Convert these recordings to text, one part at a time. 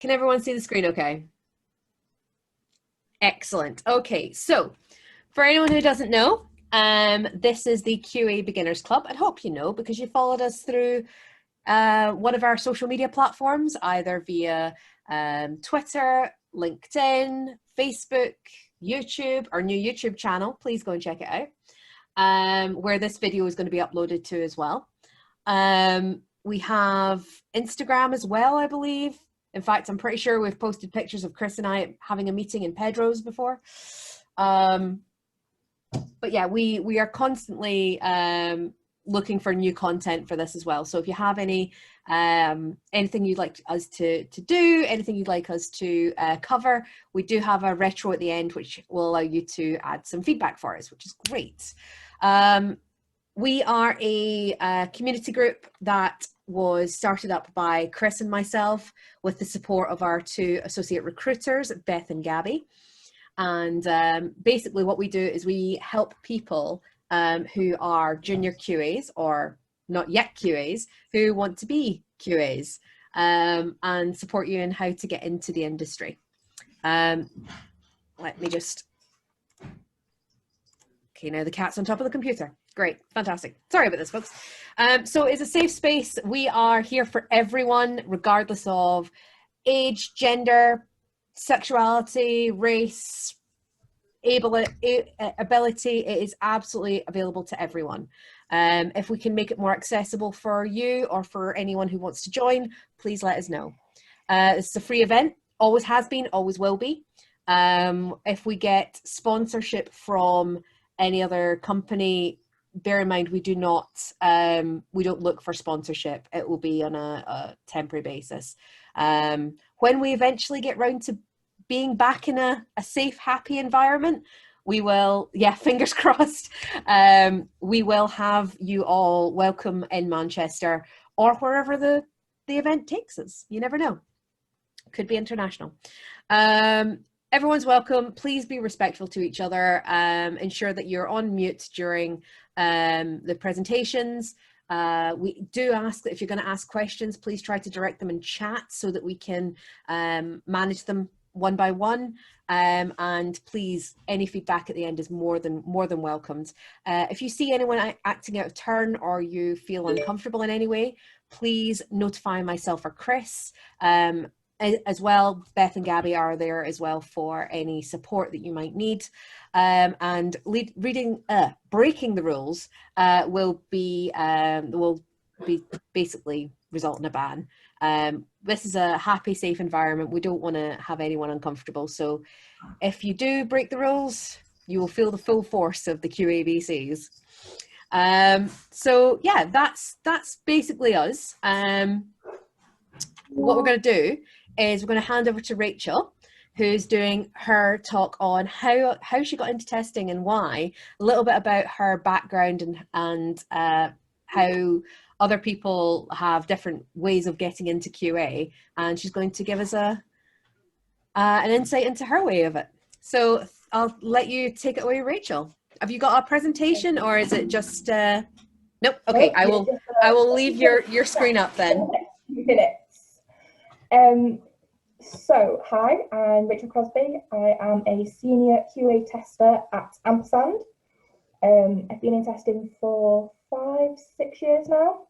Can everyone see the screen okay? Excellent. Okay, so for anyone who doesn't know, this is the QA Beginners Club. I hope you know because you followed us through one of our social media platforms, either via Twitter, LinkedIn, Facebook, YouTube, our new YouTube channel. Please go and check it out, where this video is going to be uploaded to as well. We have Instagram as well, I believe. In fact, I'm pretty sure we've posted pictures of Chris and I having a meeting in Pedro's before. But yeah, we are constantly looking for new content for this as well. So if you have any anything you'd like us to do, anything you'd like us to cover, we do have a retro at the end, which will allow you to add some feedback for us, which is great. We are a community group that was started up by Chris and myself with the support of our two associate recruiters, Beth and Gabby. And basically what we do is we help people who are junior QAs or not yet QAs who want to be QAs and support you in how to get into the industry. Let me just, okay, now the cat's on top of the computer. Great, fantastic. Sorry about this, folks. So it's a safe space. We are here for everyone, regardless of age, gender, sexuality, race, ability. It is absolutely available to everyone. If we can make it more accessible for you or for anyone who wants to join, please let us know. It's a free event, always has been, always will be. If we get sponsorship from any other company, bear in mind we do not we don't look for sponsorship. It will be on a temporary basis. When we eventually get round to being back in a safe, happy environment, we will, yeah, fingers crossed, we will have you all welcome in Manchester or wherever the event takes us. You never know, could be international. Everyone's welcome. Please be respectful to each other. Ensure that you're on mute during the presentations. We do ask that if you're going to ask questions, please try to direct them in chat so that we can manage them one by one. And please, any feedback at the end is more than welcomed. If you see anyone acting out of turn or you feel uncomfortable in any way, please notify myself or Chris. As well, Beth and Gabby are there as well for any support that you might need. And breaking the rules will be basically result in a ban. This is a happy, safe environment. We don't want to have anyone uncomfortable. So if you do break the rules, you will feel the full force of the QABCs. So yeah, that's basically us. What we're going to do is we're going to hand over to Rachel, who's doing her talk on how she got into testing and why, a little bit about her background and how other people have different ways of getting into QA, and she's going to give us an insight into her way of it. So I'll let you take it away, Rachel. Have you got a presentation or is it just nope? Okay, I will leave your screen up then. So hi, I'm Rachael Crosby. I am a senior QA tester at Ampersand. I've been in testing for 5-6 years now,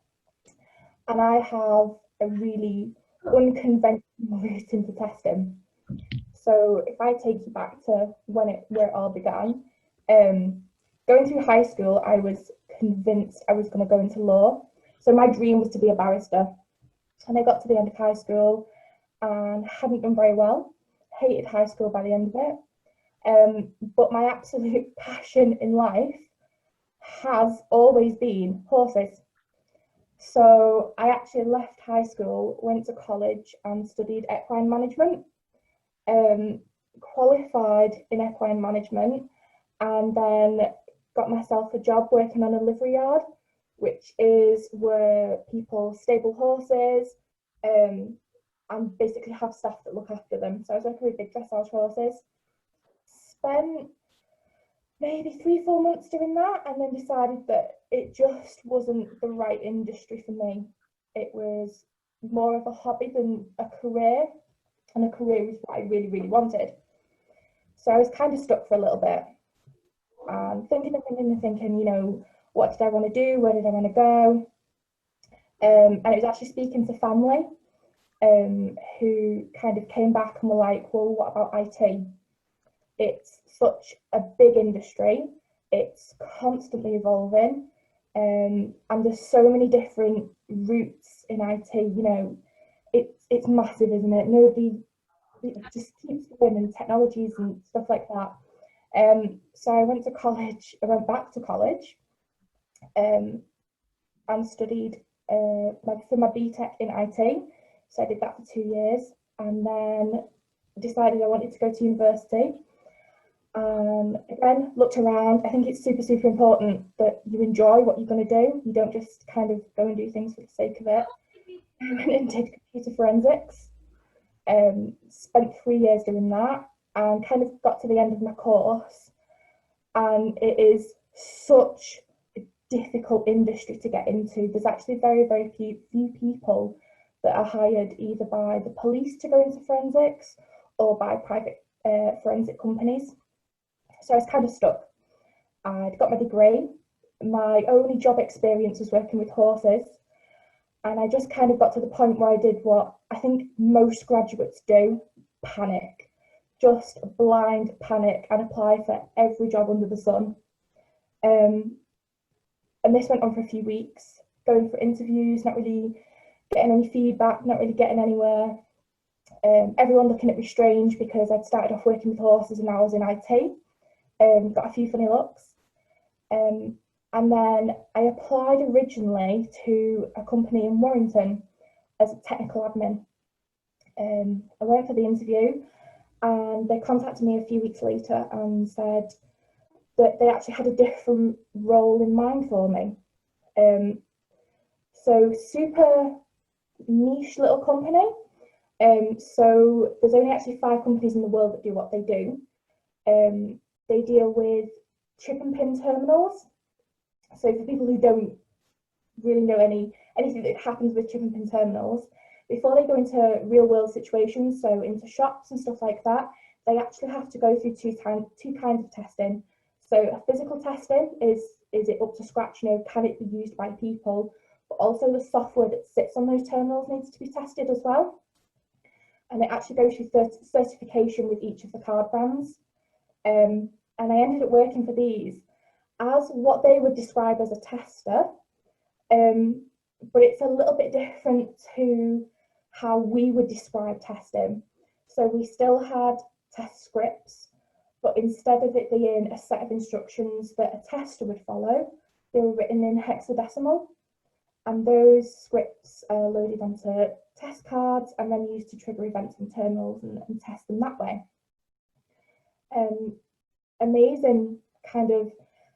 and I have a really unconventional route into testing. So if I take you back to where it all began, going through high school, I was convinced I was going to go into law. So my dream was to be a barrister. And I got to the end of high school and hadn't done very well. Hated high school by the end of it. But my absolute passion in life has always been horses. So I actually left high school, went to college and studied equine management, qualified in equine management, and then got myself a job working on a livery yard, which is where people stable horses and basically have staff that look after them. So I was working with big dressage horses. Spent maybe 3-4 months doing that, and then decided that it just wasn't the right industry for me. It was more of a hobby than a career. and a career was what I really, really wanted. So I was kind of stuck for a little bit and thinking, you know, what did I want to do? Where did I want to go? And it was actually speaking to family who kind of came back and were like, well, what about IT? It's such a big industry. It's constantly evolving. And there's so many different routes in IT, you know, it's massive, isn't it? It just keeps going, and technologies and stuff like that. So I went back to college and studied for my BTEC in IT. So I did that for 2 years and then decided I wanted to go to university. Again, looked around. I think it's super, super important that you enjoy what you're going to do. You don't just kind of go and do things for the sake of it. I went and did computer forensics. Spent 3 years doing that and kind of got to the end of my course. And it is such a difficult industry to get into. There's actually very, very few people that are hired either by the police to go into forensics or by private forensic companies. So I was kind of stuck. I'd got my degree. My only job experience was working with horses. And I just kind of got to the point where I did what I think most graduates do, panic. Just blind panic and apply for every job under the sun. And this went on for a few weeks, going for interviews, not really getting any feedback, not really getting anywhere. Everyone looking at me strange because I'd started off working with horses and I was in IT. Got a few funny looks. And then I applied originally to a company in Warrington as a technical admin. I went for the interview and they contacted me a few weeks later and said that they actually had a different role in mind for me. So super niche little company. So there's only actually 5 companies in the world that do what they do. They deal with chip and pin terminals. So for people who don't really know anything that happens with chip and pin terminals, before they go into real world situations, so into shops and stuff like that, they actually have to go through two kinds of testing. So a physical testing is it up to scratch, you know, can it be used by people? But also the software that sits on those terminals needs to be tested as well. And it actually goes through certification with each of the card brands. And I ended up working for these as what they would describe as a tester, but it's a little bit different to how we would describe testing. So we still had test scripts, but instead of it being a set of instructions that a tester would follow, they were written in hexadecimal, and those scripts are loaded onto test cards and then used to trigger events in terminals and test them that way. Amazing kind of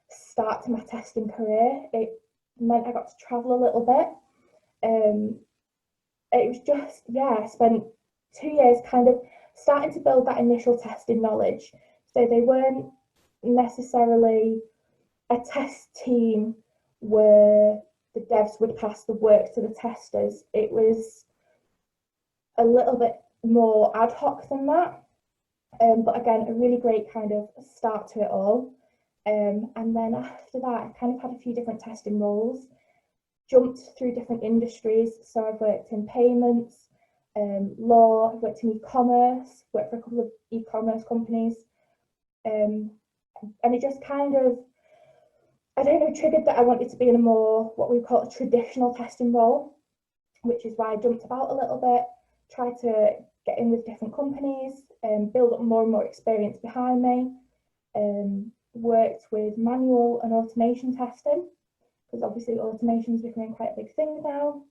start to my testing career. It meant I got to travel a little bit. It was just, yeah, I spent 2 years kind of starting to build that initial testing knowledge. So they weren't necessarily a test team where the devs would pass the work to the testers. It was a little bit more ad hoc than that. But again, a really great kind of start to it all. And then after that, I kind of had a few different testing roles, jumped through different industries. So I've worked in payments, law, I've worked in e-commerce, worked for a couple of e-commerce companies. And it just kind of, I don't know, triggered that I wanted to be in a more, what we call a traditional testing role, which is why I jumped about a little bit, tried to get in with different companies, build up more and more experience behind me, worked with manual and automation testing, because obviously automation is becoming quite a big thing now,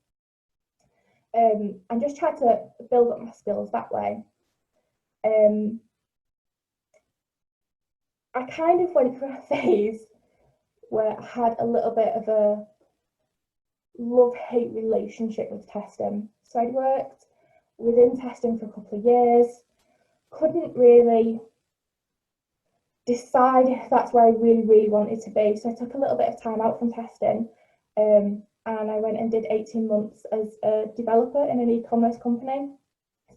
and just tried to build up my skills that way. I kind of went through a phase where I had a little bit of a love-hate relationship with testing. So I'd worked within testing for a couple of years, couldn't really decide if that's where I really, really wanted to be. So I took a little bit of time out from testing, and I went and did 18 months as a developer in an e-commerce company.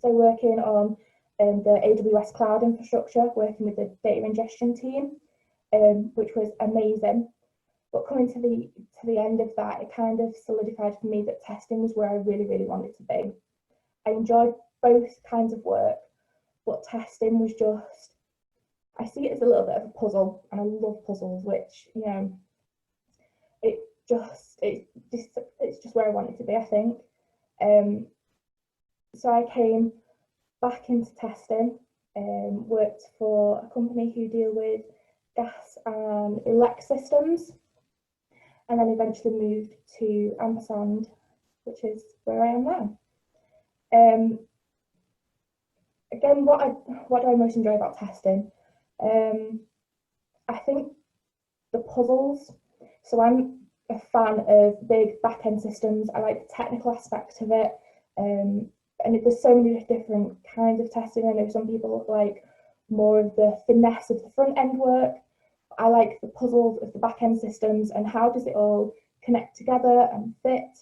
So working on the AWS cloud infrastructure, working with the data ingestion team, which was amazing. But coming to the end of that, it kind of solidified for me that testing was where I really, really wanted to be. I enjoyed both kinds of work, but testing was just, I see it as a little bit of a puzzle, and I love puzzles, which, you know, it's just where I wanted to be, I think. So I came back into testing, worked for a company who deal with gas and elect systems, and then eventually moved to Ampersand, which is where I am now. Again, what do I most enjoy about testing? I think the puzzles. So I'm a fan of big back-end systems. I like the technical aspect of it. And there's so many different kinds of testing. I know some people like more of the finesse of the front-end work. I like the puzzles of the back-end systems and how does it all connect together and fit,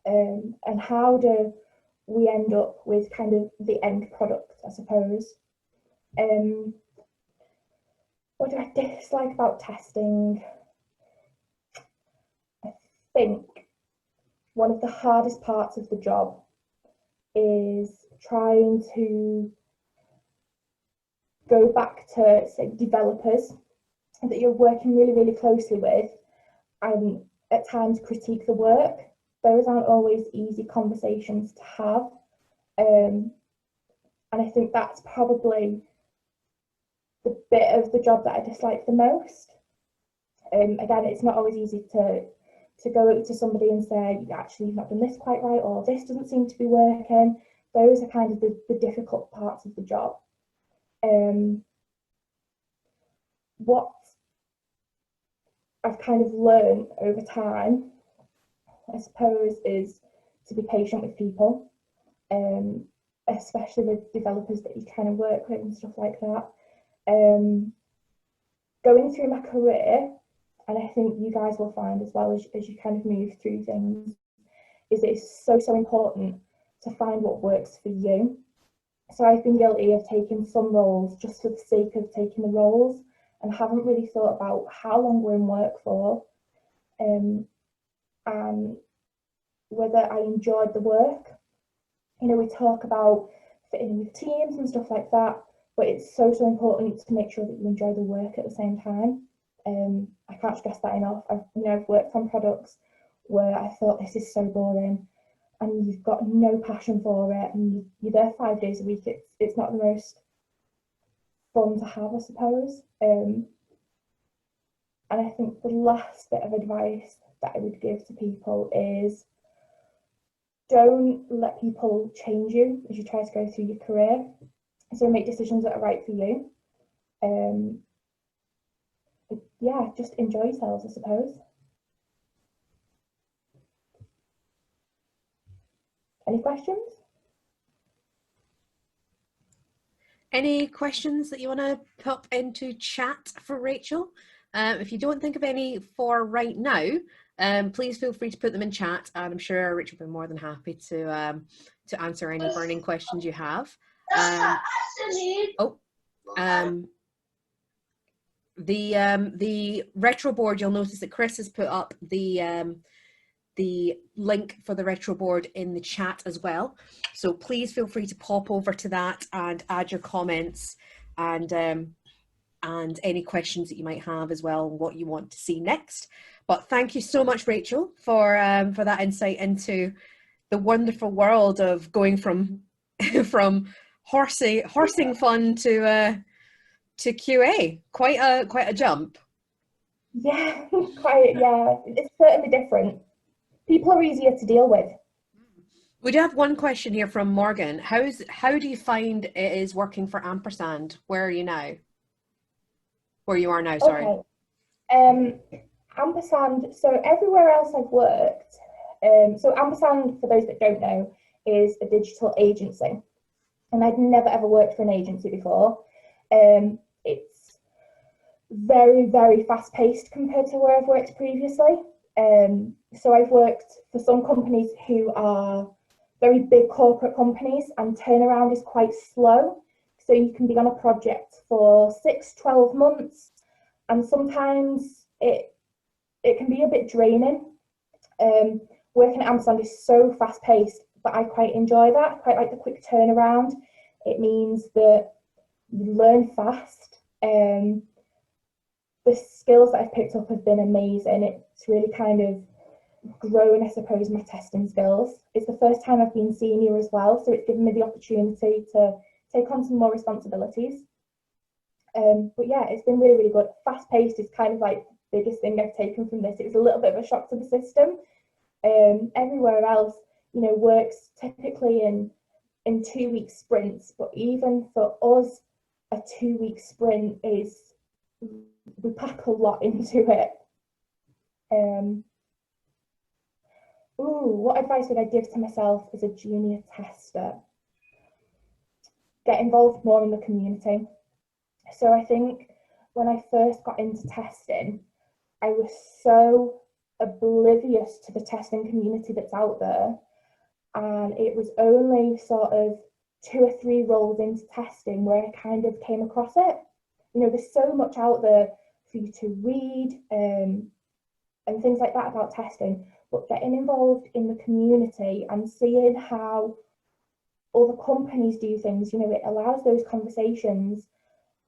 and how do we end up with kind of the end product, I suppose. What do I dislike about testing? I think one of the hardest parts of the job is trying to go back to, say, developers that you're working really, really closely with, and at times critique the work. Those aren't always easy conversations to have. And I think that's probably the bit of the job that I dislike the most. Again, it's not always easy to go up to somebody and say, actually, you've not done this quite right, or this doesn't seem to be working. Those are kind of the difficult parts of the job. What I've kind of learned over time, I suppose, is to be patient with people, especially with developers that you kind of work with and stuff like that. Going through my career, and I think you guys will find as well as you kind of move through things, is it's so important to find what works for you. So I've been guilty of taking some roles just for the sake of taking the roles, and haven't really thought about how long we're in work for, and whether I enjoyed the work. You know, we talk about fitting in with teams and stuff like that, but it's so important to make sure that you enjoy the work at the same time. I can't stress that enough. I've worked on products where I thought, this is so boring, and you've got no passion for it, and you're there 5 days a week. It's not the most fun to have, I suppose. And I think the last bit of advice that I would give to people is, don't let people change you as you try to go through your career. So make decisions that are right for you. Yeah, just enjoy yourselves, I suppose. Any questions? Any questions that you want to pop into chat for Rachel? If you don't think of any for right now, please feel free to put them in chat, and I'm sure Rachel will be more than happy to answer any burning questions you have. The retro board, you'll notice that Chris has put up the link for the retro board in the chat as well, so please feel free to pop over to that and add your comments and any questions that you might have as well, and what you want to see next. But thank you so much, Rachel, for that insight into the wonderful world of going from horsing fun to QA. Quite a jump. Yeah, quite. Yeah, it's certainly different. People are easier to deal with. We do have one question here from Morgan. How do you find it is working for Ampersand? Where are you now? Where you are now, sorry. Okay. Ampersand, so everywhere else I've worked, so Ampersand, for those that don't know, is a digital agency. And I'd never ever worked for an agency before. It's very, very fast paced compared to where I've worked previously. So I've worked for some companies who are very big corporate companies, and turnaround is quite slow. So you can be on a project for 6-12 months, and sometimes it can be a bit draining. Working at Ampersand is so fast paced, but I quite enjoy that. I quite like the quick turnaround. It means that you learn fast. The skills that I've picked up have been amazing. It's really kind of grown, I suppose, my testing skills. It's the first time I've been senior as well, so it's given me the opportunity to take on some more responsibilities. But yeah, it's been really, really good. Fast paced is kind of like the biggest thing I've taken from this. It was a little bit of a shock to the system. Everywhere else, you know, works typically in 2-week sprints, but even for us, a 2-week sprint is, we pack a lot into it. What advice would I give to myself as a junior tester? Get involved more in the community. So I think when I first got into testing, I was so oblivious to the testing community that's out there, and it was only sort of 2 or 3 roles into testing where I kind of came across it. You know, there's so much out there for you to read and things like that about testing, but getting involved in the community and seeing how other companies do things, you know, it allows those conversations,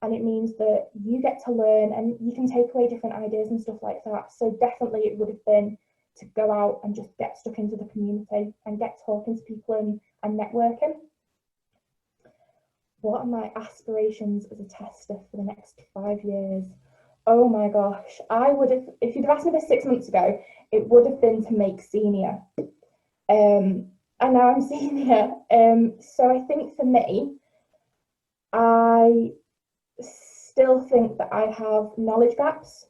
and it means that you get to learn and you can take away different ideas and stuff like that. So definitely it would have been to go out and just get stuck into the community and get talking to people and networking. What are my aspirations as a tester for the next 5 years? Oh my gosh, I would have, if you'd have asked me this 6 months ago, it would have been to make senior. And now I'm senior. So I think for me, I still think that I have knowledge gaps.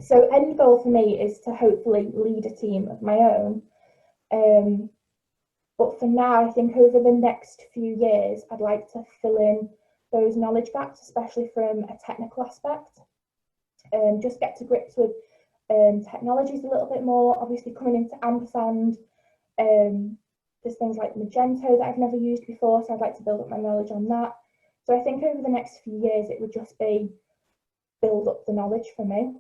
So end goal for me is to hopefully lead a team of my own. But for now, I think over the next few years, I'd like to fill in those knowledge gaps, especially from a technical aspect. Just get to grips with technologies a little bit more. Obviously, coming into Ampersand, there's things like Magento that I've never used before, so I'd like to build up my knowledge on that. So I think over the next few years, it would just be build up the knowledge for me.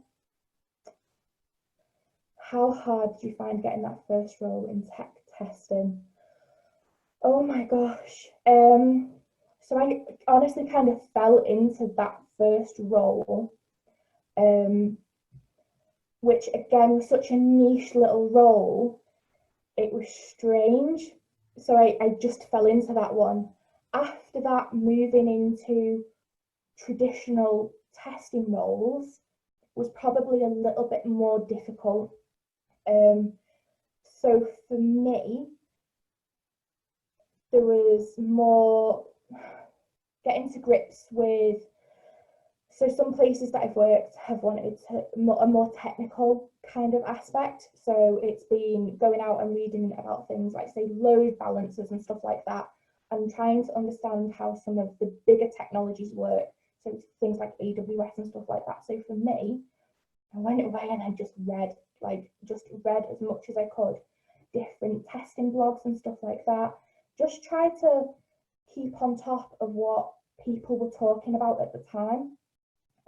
How hard did you find getting that first role in tech testing? Oh my gosh. So I honestly kind of fell into that first role, which again was such a niche little role. It was strange. So I just fell into that one. After that, moving into traditional testing roles was probably a little bit more difficult. So for me, there was more getting to grips with, so some places that I've worked have wanted a more technical kind of aspect. So it's been going out and reading about things like, say, load balancers and stuff like that, and trying to understand how some of the bigger technologies work. So things like AWS and stuff like that. So for me, I went away and I just read as much as I could, different testing blogs and stuff like that. Just try to keep on top of what people were talking about at the time.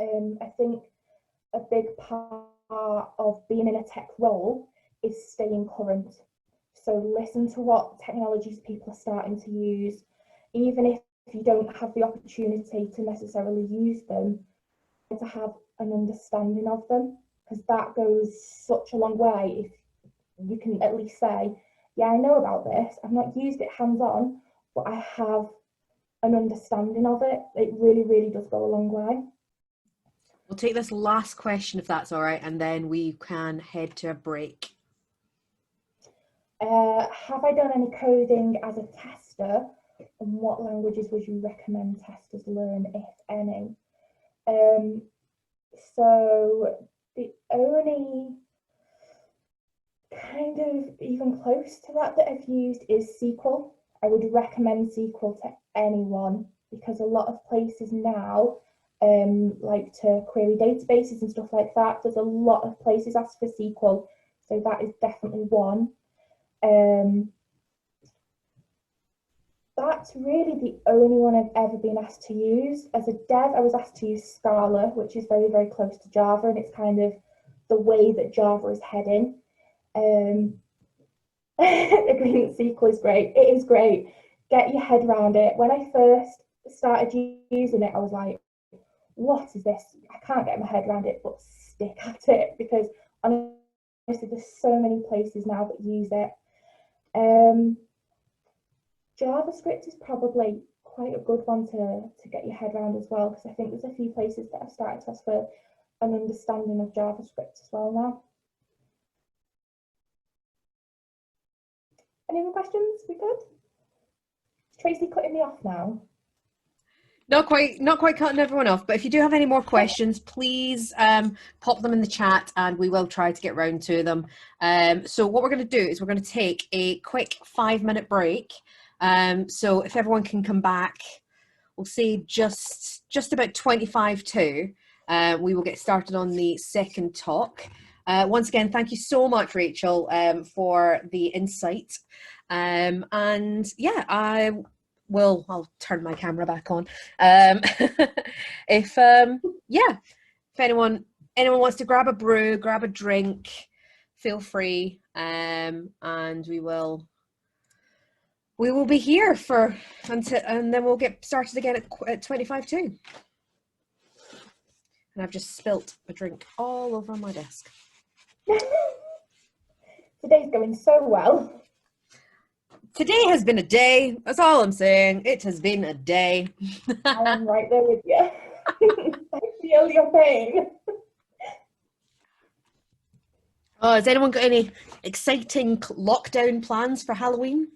I think a big part of being in a tech role is staying current. So listen to what technologies people are starting to use, even if you don't have the opportunity to necessarily use them, to have an understanding of them, because that goes such a long way. If you can at least say, yeah, I know about this, I've not used it hands-on, but I have an understanding of it. It really, really does go a long way. We'll take this last question if that's all right, and then we can head to a break. Have I done any coding as a tester, and what languages would you recommend testers learn, if any? So the only kind of even close to that I've used is SQL. I would recommend SQL to anyone, because a lot of places now like to query databases and stuff like that. There's a lot of places ask for SQL, so that is definitely one. That's really the only one I've ever been asked to use. As a dev, I was asked to use Scala, which is very, very close to Java, and it's kind of the way that Java is heading. Agreement SQL is great. It is great. Get your head around it. When I first started using it, I was like, what is this? I can't get my head around it, but stick at it, because honestly, there's so many places now that use it. JavaScript is probably quite a good one to get your head around as well, because I think there's a few places that have started to ask for an understanding of JavaScript as well now. Any other questions? We good? Is Tracy cutting me off now? Not quite cutting everyone off, but if you do have any more questions, please pop them in the chat and we will try to get round to them. So what we're going to do is we're going to take a quick 5-minute break. So if everyone can come back, we'll say just about 25 to, we will get started on the second talk. Once again, thank you so much, Rachel, for the insight. And yeah, I'll turn my camera back on. If anyone wants to grab a brew, grab a drink, feel free, and we will be here and then we'll get started again at 25 to. And I've just spilt a drink all over my desk. Today's going so well. Today has been a day. That's all I'm saying. It has been a day. I am right there with you. I feel your pain. Oh, has anyone got any exciting lockdown plans for Halloween?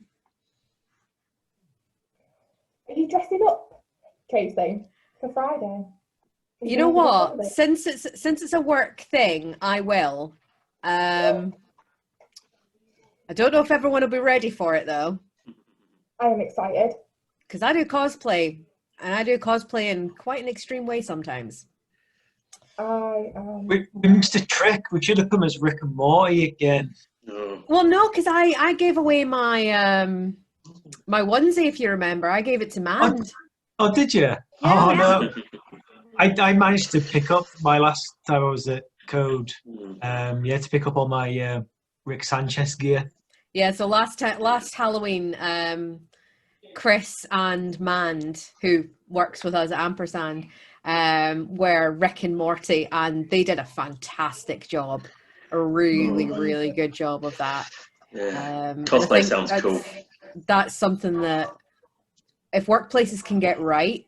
Are you dressing up, Tracy, for Friday? You know what? Since it's a work thing, I will. I don't know if everyone will be ready for it though. I am excited. Because I do cosplay, and I do cosplay in quite an extreme way sometimes. We missed a trick. We should have come as Rick and Morty again. No. Well, no, because I gave away my my onesie, if you remember. I gave it to Mand. Oh, did you? Yeah. Oh, no. I managed to pick up my last time I was at Code. To pick up all my Rick Sanchez gear. Yeah, so last Halloween, Chris and Mand, who works with us at Ampersand, were Rick and Morty, and they did a fantastic job. A really good job of that. Yeah. Cosplay sounds cool. That's something that if workplaces can get right,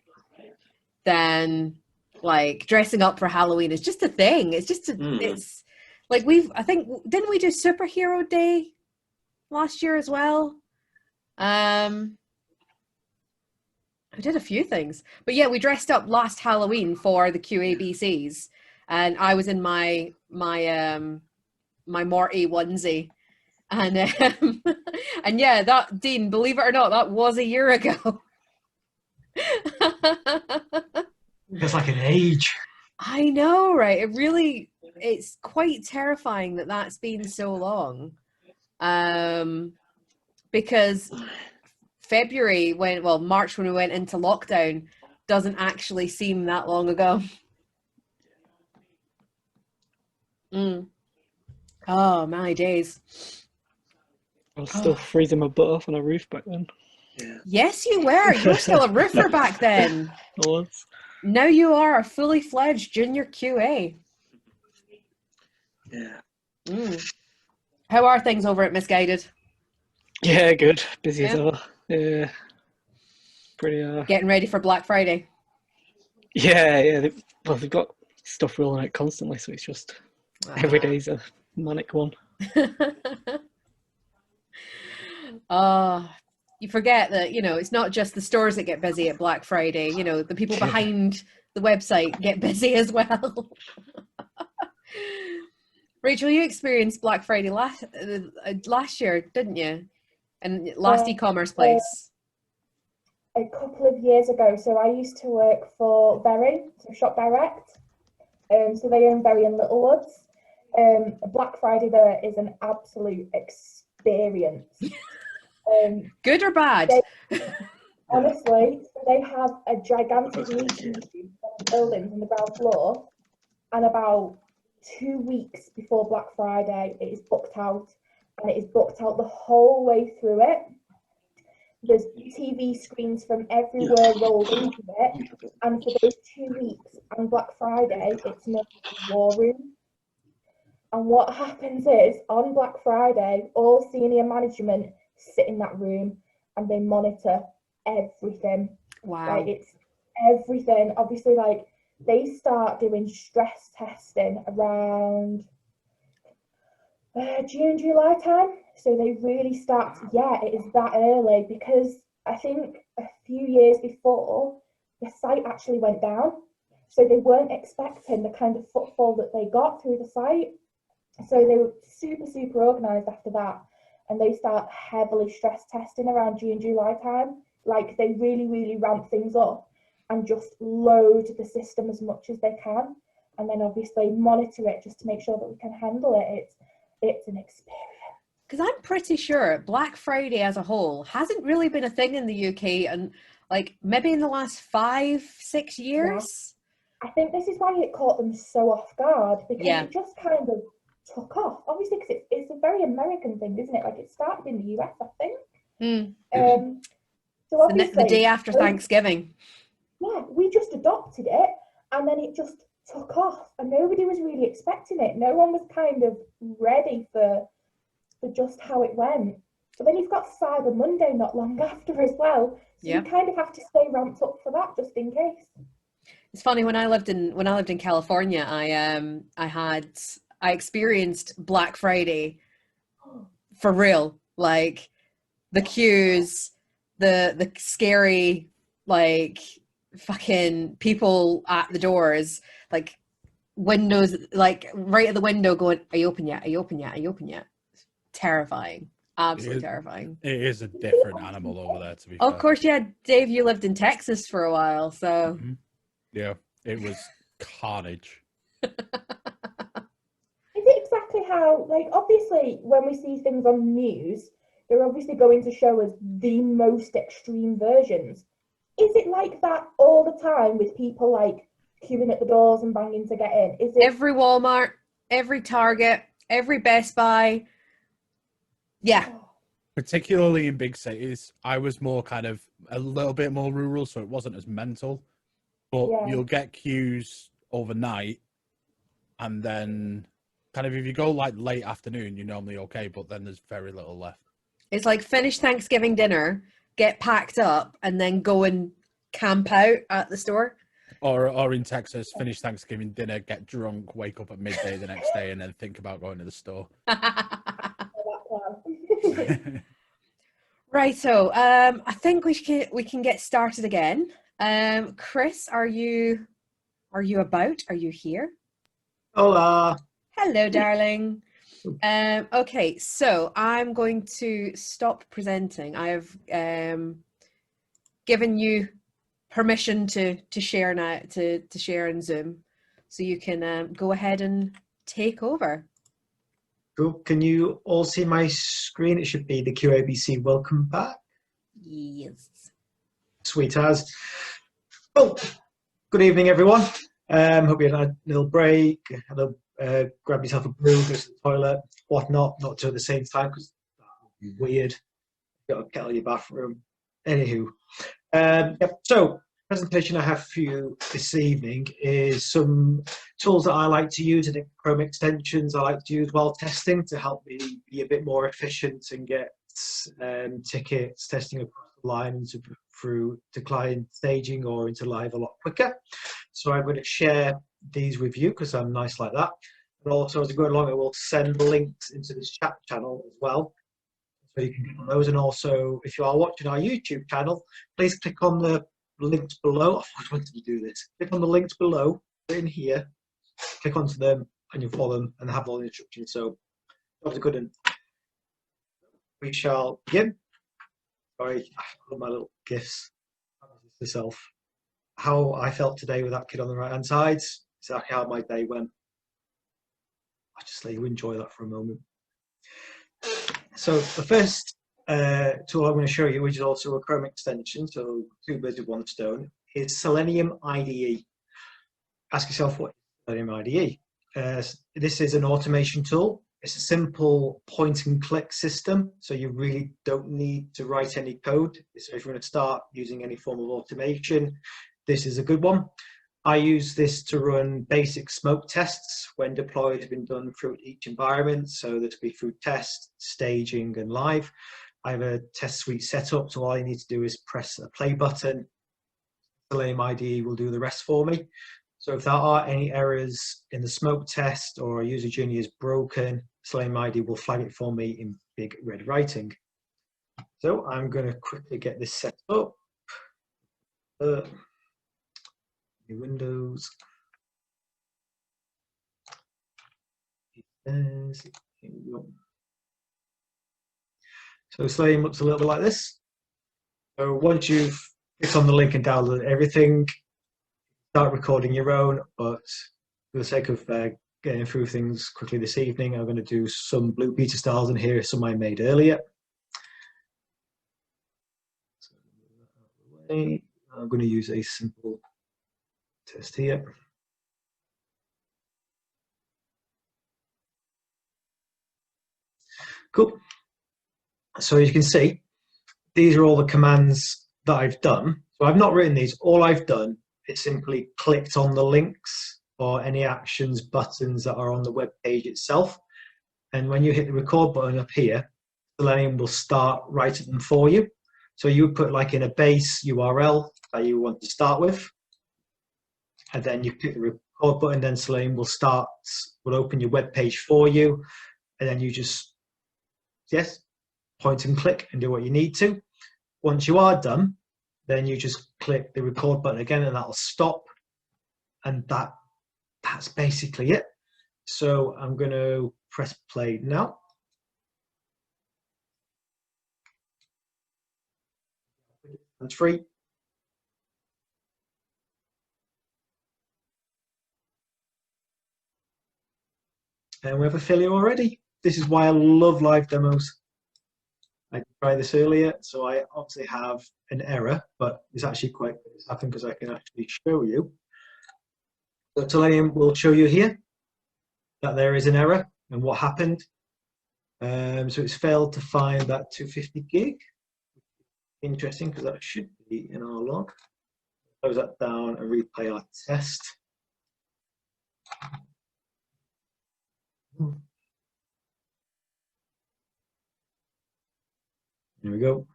then like dressing up for Halloween is just a thing. It's just it's like didn't we do Superhero Day last year as well? I did a few things, but yeah, we dressed up last Halloween for the QABCs, and I was in my Morty onesie, and and yeah, that, Dean, believe it or not, that was a year ago. It's like an age. I know, right? It's quite terrifying that that's been so long, because March when we went into lockdown doesn't actually seem that long ago. Oh, my days. I was still freezing my butt off on a roof back then. Yeah. Yes, you were. You were still a roofer back then. I was. Now you are a fully fledged junior QA. Yeah. How are things over at Misguided? Yeah, good. Busy as ever. Yeah. Pretty. Getting ready for Black Friday. Yeah. They've got stuff rolling out constantly, so it's just every day's a manic one. You forget that, it's not just the stores that get busy at Black Friday. The people behind the website get busy as well. Rachel, you experienced Black Friday last year, didn't you? And last e-commerce place. A couple of years ago. So I used to work for Very, so Shop Direct. So they own Very in Littlewoods. Black Friday there is an absolute experience. Good or bad? Honestly, they have a gigantic meeting room on the buildings on the ground floor, and about 2 weeks before Black Friday, it is booked out, and it is booked out the whole way through it. There's TV screens from everywhere rolled into it, and for those 2 weeks on Black Friday, it's known as the War Room. And what happens is, on Black Friday, all senior management sit in that room and they monitor everything. Wow. Like, it's everything. Obviously, like, they start doing stress testing around June, July time. So they really start, it is that early, because I think a few years before, the site actually went down. So they weren't expecting the kind of footfall that they got through the site. So they were super, super organised after that. And they start heavily stress testing around June, July time. Like, they really, really ramp things up and just load the system as much as they can. And then obviously monitor it just to make sure that we can handle it. It's an experience. Because I'm pretty sure Black Friday as a whole hasn't really been a thing in the UK, and like maybe in the last 5-6 years. Yeah. I think this is why it caught them so off guard, because it just kind of took off. Obviously, because it's a very American thing, isn't it? Like, it started in the US, I think. So obviously, the day after Thanksgiving. Yeah, we just adopted it, and then it just took off, and nobody was really expecting it. No one was kind of ready for just how it went. But then you've got Cyber Monday not long after as well, so you kind of have to stay ramped up for that just in case. It's funny, when I lived in California, I experienced Black Friday for real. Like, the queues, the scary, like, fucking people at the doors, like windows, like right at the window going, "Are you open yet? Are you open yet? Are you open yet?" Terrifying. Absolutely terrifying. It is a different animal over there, to be fair. Of course, yeah. Dave, you lived in Texas for a while, so yeah, it was carnage. Is it exactly how, like, obviously when we see things on the news, they're obviously going to show us the most extreme versions. Is it like that all the time, with people like queuing at the doors and banging to get in? Is it every Walmart, every Target, every Best Buy? Yeah. Particularly in big cities. I was more kind of a little bit more rural, so it wasn't as mental. But you'll get queues overnight, and then kind of if you go like late afternoon, you're normally okay, but then there's very little left. It's like finish Thanksgiving dinner, get packed up, and then go and camp out at the store. Or in Texas, finish Thanksgiving dinner, get drunk, wake up at midday the next day, and then think about going to the store. Right, so I think we can get started again. Chris, are you about? Are you here? Hola. Hello, darling. Okay, so I'm going to stop presenting. I have given you permission to share now, to share in Zoom, so you can go ahead and take over. Cool. Can you all see my screen? It should be the QABC welcome back. Yes. Sweet as. Well, good evening, everyone. Hope you had a little break, grab yourself a brew, go to the toilet, whatnot, not two at the same time, because that would be weird. You've got to get out of your bathroom. Anywho. So, presentation I have for you this evening is some tools that I like to use, and Chrome extensions I like to use while testing to help me be a bit more efficient and get tickets testing across the line through to client staging or into live a lot quicker. So I'm going to share these with you because I'm nice like that. And also, as I go along, I will send links into this chat channel as well, so you can get on those. And also, if you are watching our YouTube channel, please click on the links below. I always wanted to do this. Click on the links below in here, click onto them, and you'll follow them and have all the instructions. So that was a good one. We shall begin. Sorry, I forgot my little gifts. Myself. How I felt today with that kid on the right hand side. Exactly how my day went. I'll just let you enjoy that for a moment. So the first tool I'm going to show you, which is also a Chrome extension, so two birds with one stone, is Selenium IDE. Ask yourself, what is Selenium IDE? This is an automation tool. It's a simple point and click system, so you really don't need to write any code. So if you're going to start using any form of automation, this is a good one. I use this to run basic smoke tests when deployed have been done through each environment. So this will be through test, staging, and live. I have a test suite set up, so all you need to do is press a play button. Selenium IDE will do the rest for me. So if there are any errors in the smoke test or a user journey is broken, Selenium IDE will flag it for me in big red writing. So I'm going to quickly get this set up. New Windows. Here we go. So Selenium looks a little bit like this. So once you've clicked on the link and downloaded everything, start recording your own, but for the sake of getting through things quickly this evening, I'm going to do some Blue Peter styles in here, some I made earlier. So I'm going to use a simple test here. Cool. So as you can see, these are all the commands that I've done. So I've not written these. All I've done is simply clicked on the links or any actions buttons that are on the web page itself. And when you hit the record button up here, Selenium will start writing them for you. So you put like in a base URL that you want to start with. And then you click the record button, then Selenium will open your web page for you. And then you just, yes, point and click and do what you need to. Once you are done, then you just click the record button again and that'll stop. And that's basically it. So I'm going to press play now. It's free. And we have a failure already. This is why I love live demos. I tried this earlier, so I obviously have an error, but it's actually quite good. It's happened because I can actually show you. So Selenium will show you here that there is an error and what happened. So it's failed to find that 250 gig. Interesting, because that should be in our log. Close that down and replay our test. There we go.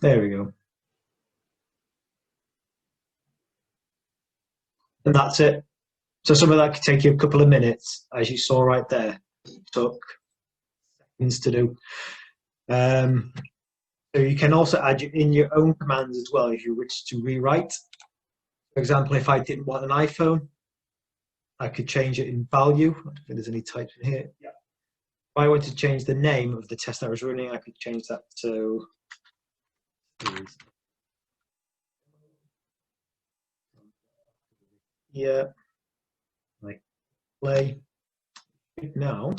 There we go. And that's it. So some of that could take you a couple of minutes, as you saw right there. It took seconds to do. So you can also add in your own commands as well if you wish to rewrite. For example, if I didn't want an iPhone, I could change it in value. I don't think there's any types in here. Yeah. If I wanted to change the name of the test I was running, I could change that to yeah, like play now.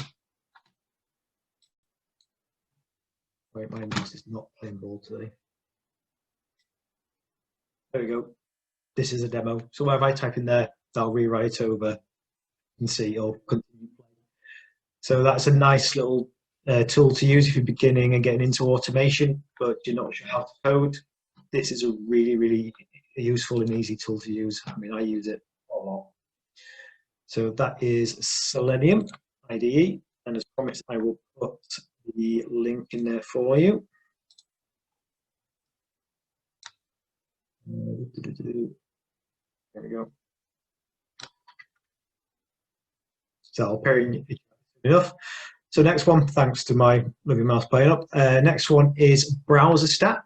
Wait, my mouse is not playing ball today. There we go. This is a demo. So wherever I type in there, I'll rewrite over and see or continue playing. So that's a nice little tool to use if you're beginning and getting into automation, but you're not sure how to code. This is a really, really useful and easy tool to use. I mean, I use it a lot. So that is Selenium IDE, and as promised, I will put the link in there for you. There we go. So I'll pair in enough. So next one, thanks to my lovely mouse playing up. Next one is Browser Stack.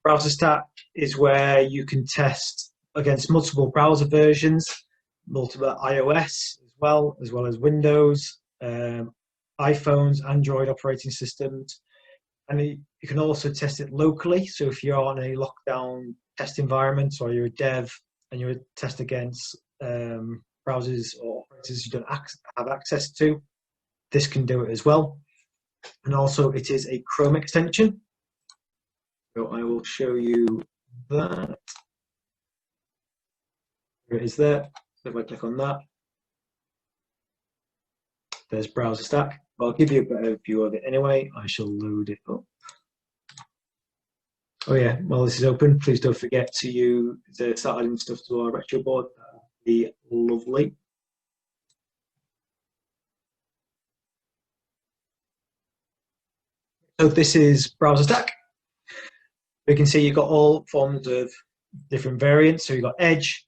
Browser Stack is where you can test against multiple browser versions, multiple iOS as well as Windows, iPhones, Android operating systems. And you can also test it locally. So if you're on a lockdown test environment or you're a dev and you're a test against browsers or operators you don't have access to, this can do it as well. And also it is a Chrome extension. So I will show you that. Here it is there. So if I click on that, there's Browser Stack. I'll give you a better view of it anyway. I shall load it up. Oh yeah, while this is open, please don't forget to start adding stuff to our retro board. That would be lovely. So this is Browser Stack. You can see you've got all forms of different variants. So you've got Edge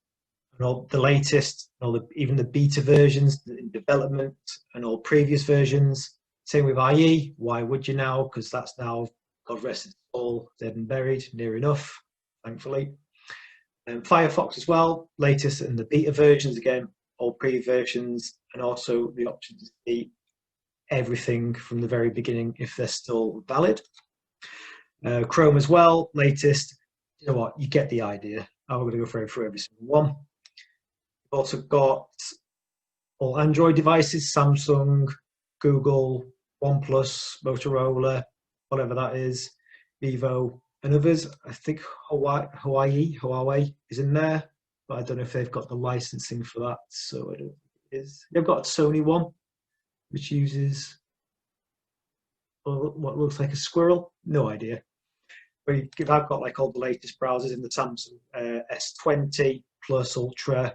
and all the latest, and even the beta versions in development and all previous versions. Same with IE. Why would you now? Because that's now, God rest its soul, dead and buried, near enough, thankfully. And Firefox as well, latest and the beta versions, again, all previous versions, and also the option to see everything from the very beginning if they're still valid. Chrome as well, latest. You know what, you get the idea. I'm going to go through every single one. We've also got all Android devices, Samsung, Google, OnePlus, Motorola, whatever that is, Vivo, and others. I think Huawei is in there, but I don't know if they've got the licensing for that, so I don't think it is. They've got a Sony one, which uses what looks like a squirrel. No idea. But I've got like all the latest browsers in the Samsung S20 Plus Ultra,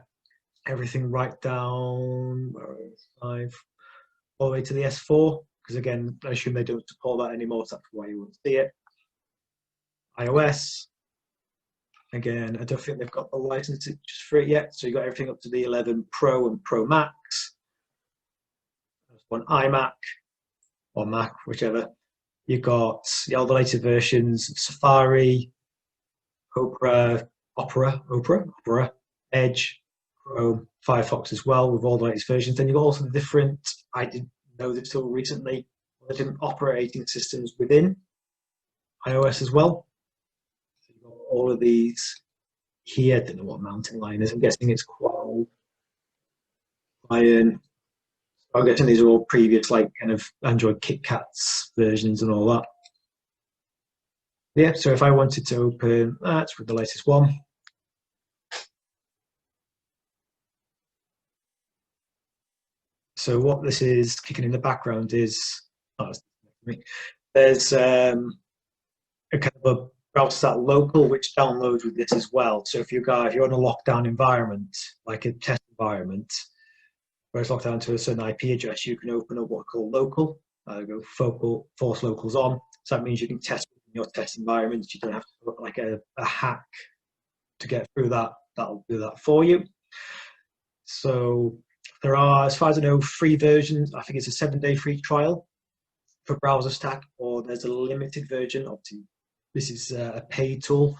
everything right down 5 all the way to the S4, because again, I assume they don't support that anymore, so that's why you won't see it. iOS, again, I don't think they've got the license just for it yet, so you've got everything up to the 11 Pro and Pro Max. There's one iMac or Mac, whichever. You've got all the latest versions, Safari, Opera, Edge, Chrome, Firefox as well, with all the latest versions. Then you've got also the different, I didn't know this till recently, the different operating systems within iOS as well. So you've got all of these here. I don't know what Mountain Lion is. I'm guessing it's Qual, Lion. I'm guessing these are all previous, like kind of Android KitKats versions and all that. Yeah, so if I wanted to open that with the latest one. So what this is kicking in the background is, there's a kind of a browser stat local which downloads with this as well. So if you're in a lockdown environment, like a test environment, where it's locked down to a certain IP address, you can open up what are called local, go focal, force locals on. So that means you can test in your test environments. You don't have to put like a hack to get through that. That'll do that for you. So there are, as far as I know, free versions. I think it's a 7-day free trial for Browser Stack, or there's a limited version. Obviously, this is a paid tool,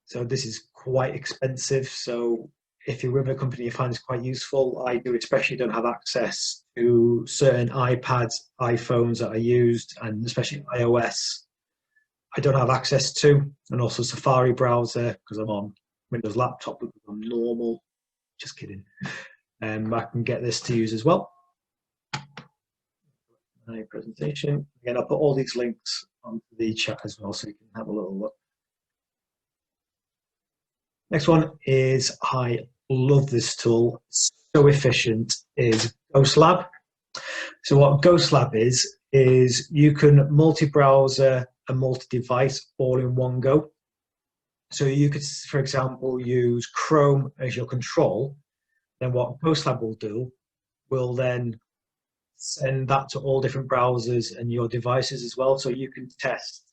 so this is quite expensive. So if you're with a company you find it's quite useful, I do especially don't have access to certain iPads, iPhones that are used, and especially iOS, I don't have access to, and also Safari browser because I'm on Windows laptop, because I'm normal. Just kidding. I can get this to use as well. My presentation. Again, I'll put all these links on the chat as well, so you can have a little look. Next one is, I love this tool, it's so efficient, is GhostLab. So what GhostLab is you can multi-browser and multi-device all in one go. So you could, for example, use Chrome as your control. Then what GhostLab will do will then send that to all different browsers and your devices as well. So you can test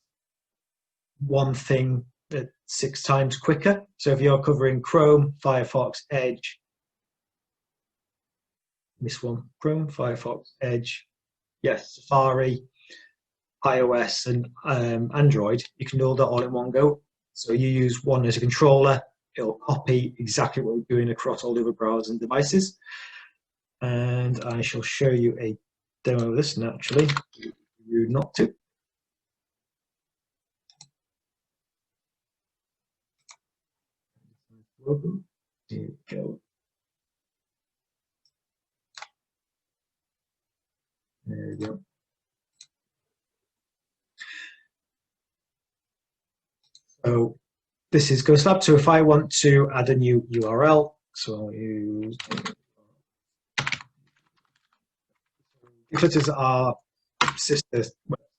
one thing at 6 times quicker. So if you're covering Chrome, Firefox, Edge, this one, Chrome, Firefox, Edge, yes, Safari, iOS, and Android, you can do that all in one go. So you use one as a controller, it'll copy exactly what you're doing across all the other browsers and devices. And I shall show you a demo of this naturally. You not to. Here we go. we go. So this is GhostLab. So if I want to add a new URL, so I'll use Eclipse is our sister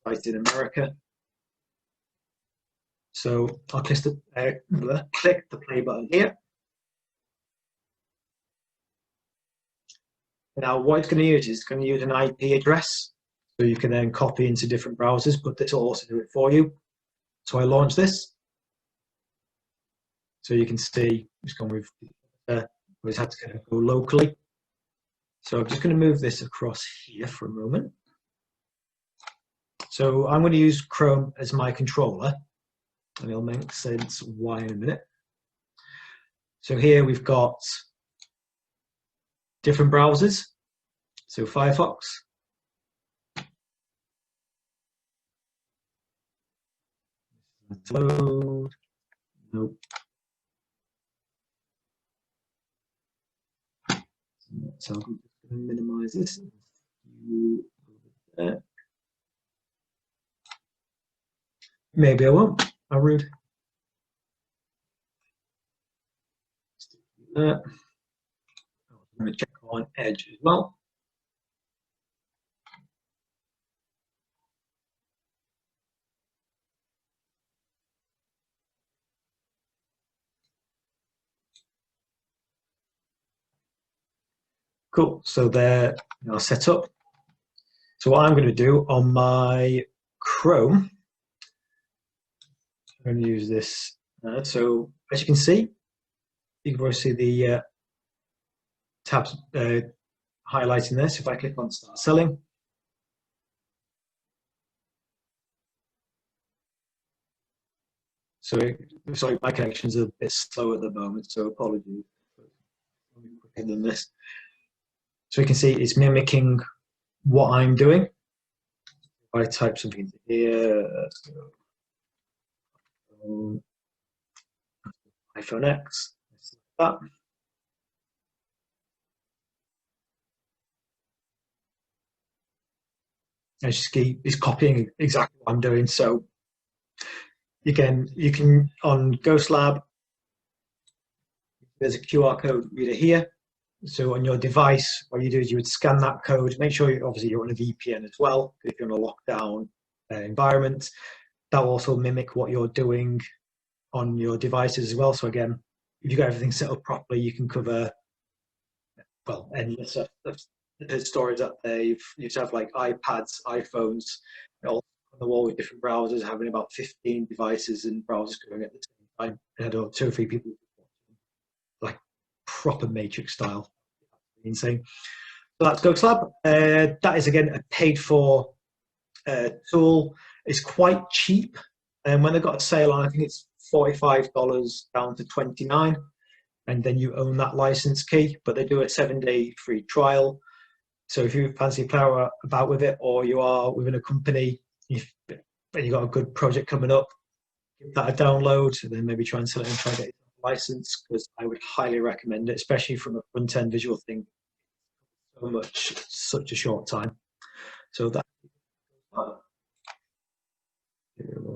website in America. So I'll click the play button here. Now what it's going to use is it's going to use an IP address. So you can then copy into different browsers, but this will also do it for you. So I launch this. So you can see it's gone with always had to kind of go locally. So I'm just going to move this across here for a moment. So I'm going to use Chrome as my controller, and it'll make sense why in a minute. So here we've got different browsers. So Firefox. Let's load. Nope. So I'm just going to minimize this. Maybe I won't. How rude. I'm going to check on Edge as well. Cool. So they're now set up. So what I'm going to do on my Chrome, I'm going to use this. So as you can see, you can probably see the tabs highlighting this. If I click on Start Selling, so sorry, my connection's a bit slow at the moment, so apologies. Quicker than this. So you can see it's mimicking what I'm doing. If I type something into here, iPhone X, like that. As you see, it's copying exactly what I'm doing. So again, you can on GhostLab, there's a QR code reader here. So on your device, what you do is you would scan that code. Make sure obviously you're on a VPN as well. If you're in a lockdown environment, that will also mimic what you're doing on your devices as well. So again, if you've got everything set up properly, you can cover well any stuff. The storage that they used to have like iPads, iPhones, all on the wall with different browsers, having about 15 devices and browsers going at the same time. I had 2 or 3 people like proper Matrix style. Insane. So that's GhostLab. That is again a paid for tool. It's quite cheap. And when they've got a sale on, I think it's $45 down to $29. And then you own that license key, but they do a 7-day free trial. So if you fancy playing about with it, or you are within a company, and you've got a good project coming up, give that a download, and then maybe try and sell it and try to get a license, because I would highly recommend it, especially from a front-end visual thing. So much, such a short time. So that.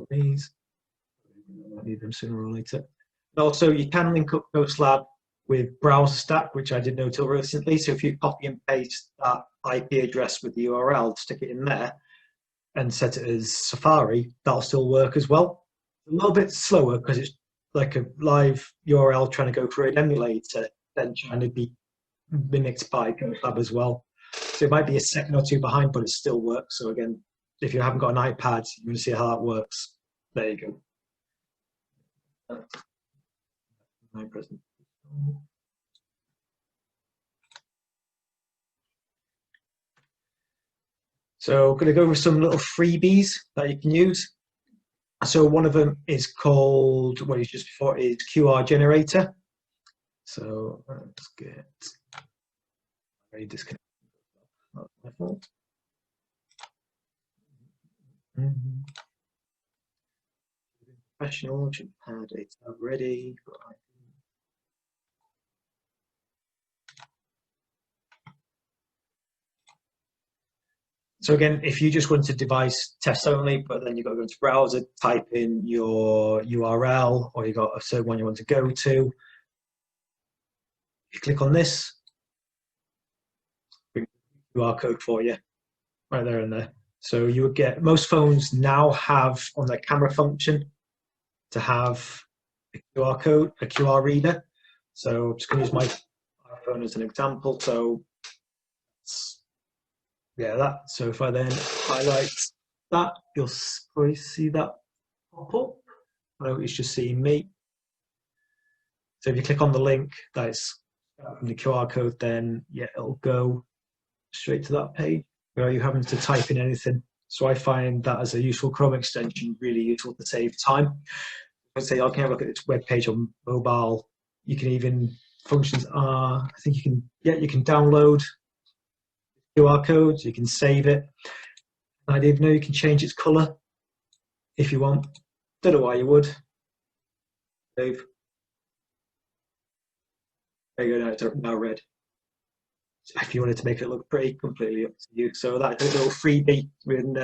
These. I need them sooner or later. And also, you can link up GhostLab with Browser Stack, which I didn't know till recently. So if you copy and paste that IP address with the URL, stick it in there, and set it as Safari, that'll still work as well. A little bit slower because it's like a live URL trying to go through an emulator, then trying to be mimicked by GhostLab as well. So it might be a second or 2 behind, but it still works. So again, if you haven't got an iPad, you can see how that works. There you go. My present. So I'm going to go over some little freebies that you can use. So one of them is called, what you just before is QR generator. So let's get very disconnected. Not my fault. Professional should have a tab ready. So again, if you just want to device test only, but then you've got to go into browser, type in your URL, or you've got a certain one you want to go to. You click on this, bring the QR code for you, right there and there. So you would get, most phones now have on their camera function to have a QR code, a QR reader. So I'm just going to use my iPhone as an example. So yeah, that. So if I then highlight that, you'll probably see that pop up. I know it's just seeing me. So if you click on the link, that's from the QR code, then yeah, it'll go straight to that page without you having to type in anything. So I find that as a useful Chrome extension, really useful to save time. I'd say, okay, look at this web page on mobile. You can even, functions are, I think you can, yeah, you can download QR codes, you can save it. I didn't know you can change its color if you want. Don't know why you would. Save. There you go, now it's now red. So if you wanted to make it look pretty, completely up to you. So that's a little freebie with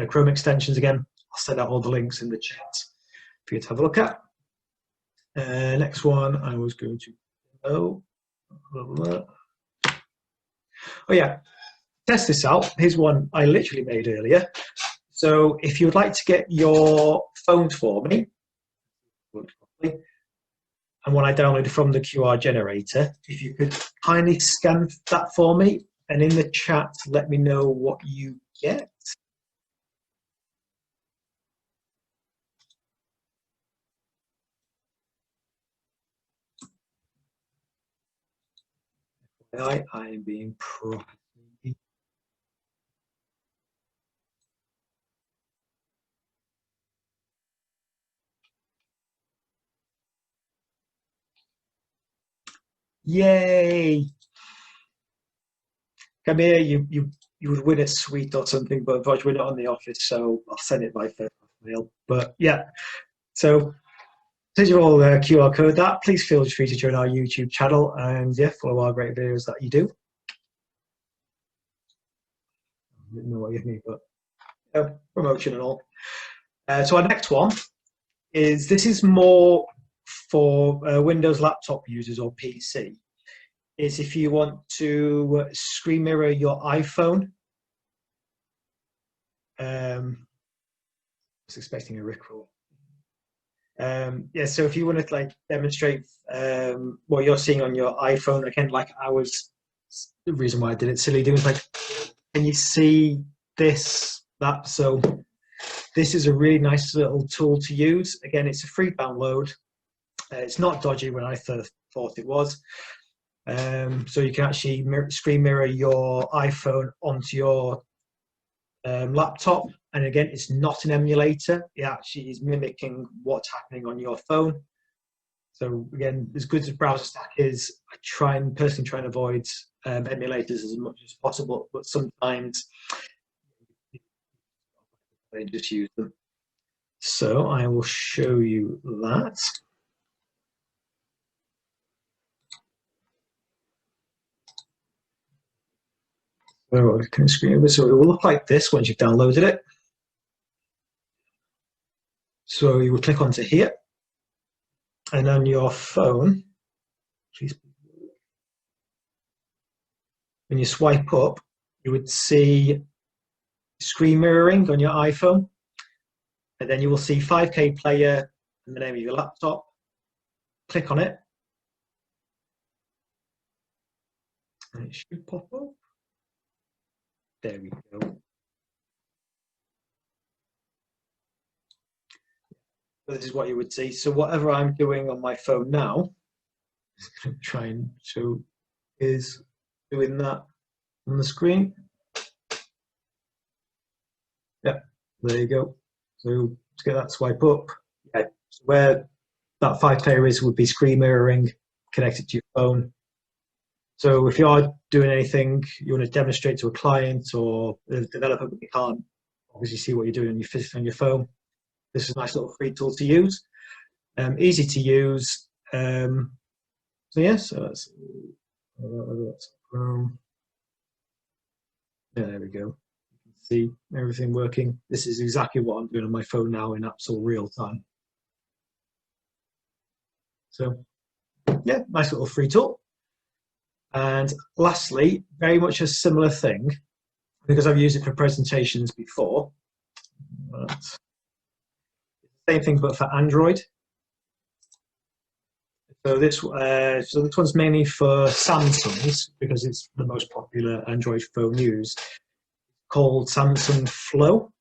Chrome extensions again. I'll send out all the links in the chat for you to have a look at. Next one, I was going to, oh yeah, test this out. Here's one I literally made earlier. So if you would like to get your phone for me, and when I downloaded from the QR generator, if you could kindly scan that for me, and in the chat, let me know what you get. I am being pro. Yay! Come here, you would win a sweet or something, but unfortunately we're not on the office, so I'll send it by first mail. But yeah, so since you're all QR code that, please feel free to join our YouTube channel and yeah, follow our great videos that you do. I didn't know what you mean, but promotion and all. So our next one is, this is more for Windows laptop users or PC. Is if you want to screen mirror your iPhone. I was expecting a rickroll. Yeah, so if you want to like demonstrate what you're seeing on your iPhone, again, like the reason why I did it silly doing like, can you see this, that? So this is a really nice little tool to use. Again, it's a free download. It's not dodgy when I first thought it was. So you can actually screen mirror your iPhone onto your laptop, and again, it's not an emulator. It actually is mimicking what's happening on your phone. So again, as good as Browser Stack is, I personally try and avoid emulators as much as possible, but sometimes they just use them. So I will show you that. So I can screen over. So it will look like this once you've downloaded it. So you will click onto here, and on your phone, when you swipe up, you would see screen mirroring on your iPhone, and then you will see 5K player and the name of your laptop. Click on it, and it should pop up. There we go. This is what you would see. So whatever I'm doing on my phone now, try and show, is doing that on the screen. Yeah, there you go. So to get that swipe up, yeah, so where that 5K is would be screen mirroring connected to your phone. So if you are doing anything, you want to demonstrate to a client or a developer, but you can't obviously see what you're doing on your phone, this is a nice little free tool to use. Easy to use. So yeah, so that's yeah, there we go. see everything working. This is exactly what I'm doing on my phone now in absolute real time. So yeah, nice little free tool. And lastly, very much a similar thing, because I've used it for presentations before. But same thing, but for Android. So this one's mainly for Samsungs because it's the most popular Android phone used. Called Samsung Flow,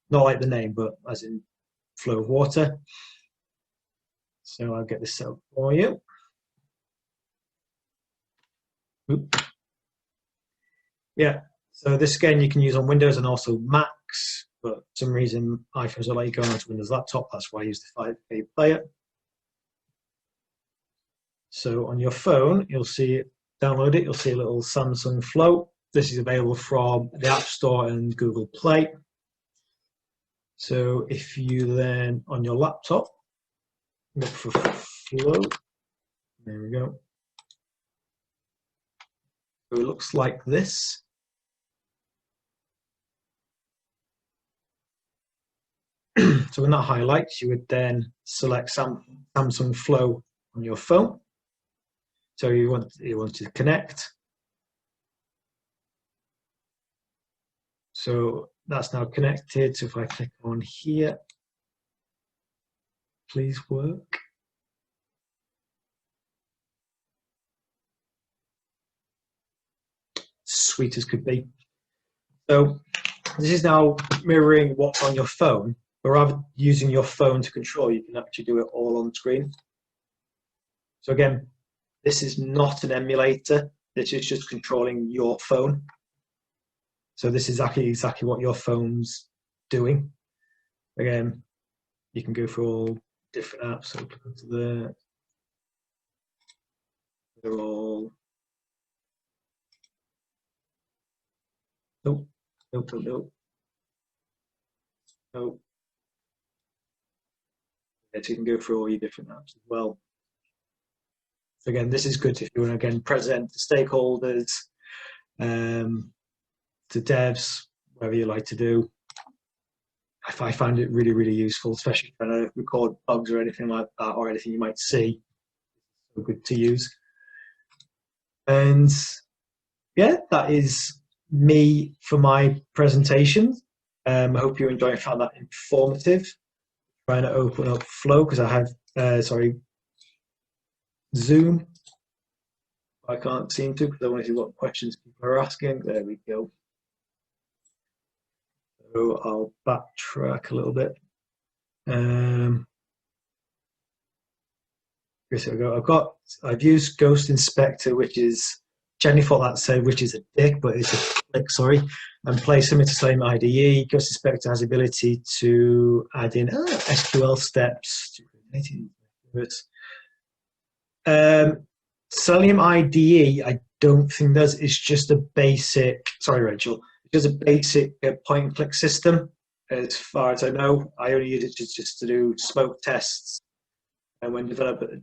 not like the name, but as in flow of water. So I'll get this set up for you. Oop. Yeah, so this again you can use on Windows and also Macs, but for some reason iPhones will let you go onto Windows laptop. That's why I use the 5K player. So on your phone, you'll see it, download it, you'll see a little Samsung Flow. This is available from the App Store and Google Play. So if you then, on your laptop, look for Flow, there we go. So it looks like this. So when that highlights, you would then select Samsung Flow on your phone. So you want to connect. So that's now connected. So if I click on here, please work. Sweet as could be. So this is now mirroring what's on your phone, but rather than using your phone to control, you can actually do it all on screen. So again, this is not an emulator. This is just controlling your phone. So this is exactly what your phone's doing. Again, you can go through all different apps. So they're all. Nope. Nope. Nope. Nope. So you can go through all your different apps as well. So again, this is good if you want to again present to stakeholders, to devs, whatever you like to do. I find it really, really useful, especially trying to record bugs or anything like that, or anything you might see. So good to use. And yeah, that is me for my presentation. I hope you enjoyed and found that informative. Trying to open up Flow because I have, Zoom. I can't seem to because I want to see what questions people are asking. There we go. So I'll backtrack a little bit. So I've used Ghost Inspector, which is generally thought that said which is a dick, but it's a click, sorry, and play similar to Selenium IDE. Ghost Inspector has the ability to add in SQL steps. Selenium IDE, I don't think does. It's just a basic. Sorry, Rachel. It's just a basic point and click system. As far as I know, I only use it just to do smoke tests and when the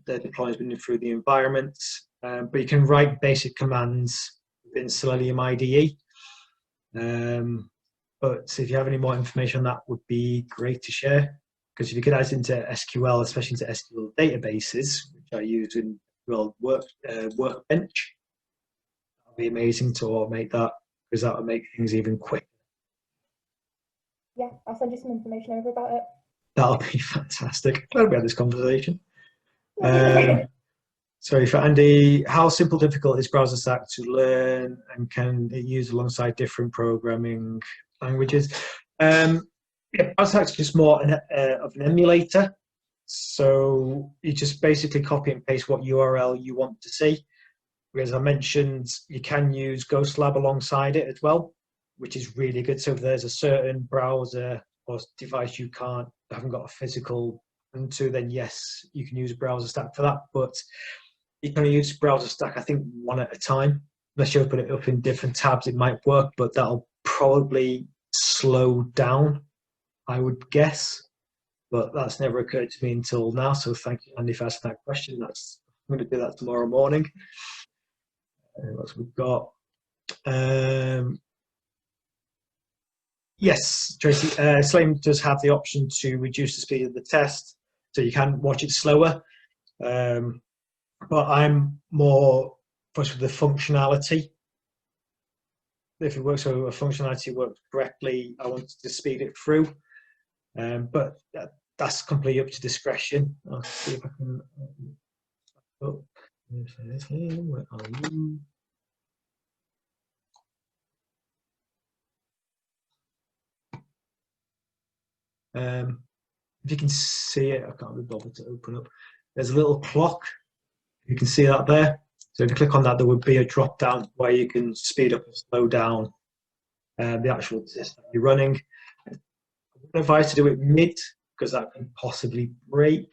deployment has been through the environment. But you can write basic commands within Selenium IDE. But if you have any more information on that, would be great to share. Because if you could add it into SQL, especially into SQL databases, which I use in Workbench, that would be amazing to automate that, because that would make things even quicker. Yeah, I'll send you some information over about it. That'll be fantastic. Glad we had this conversation. Sorry, for Andy, how simple, difficult is Browser Stack to learn, and can it use alongside different programming languages? Yeah, Browser Stack is just more of an emulator. So you just basically copy and paste what URL you want to see. As I mentioned, you can use Ghost Lab alongside it as well, which is really good. So if there's a certain browser or device you haven't got a physical into, then yes, you can use Browser Stack for that. But you can only use Browser Stack, I think, one at a time. Unless you open it up in different tabs, it might work, but that'll probably slow down, I would guess. But that's never occurred to me until now. So thank you, Andy, for asking that question. I'm going to do that tomorrow morning. What we've got. Yes, Tracy. Slam does have the option to reduce the speed of the test, so you can watch it slower. But I'm more fussed with the functionality. If it works, so a functionality works correctly, I want to speed it through. But that's completely up to discretion. I'll see if I can. Oh, where are you? If you can see it, I can't be bothered to open up. There's a little clock. You can see that there. So if you click on that, there would be a drop down where you can speed up and slow down the actual test that you're running. I wouldn't advise to do it mid because that can possibly break.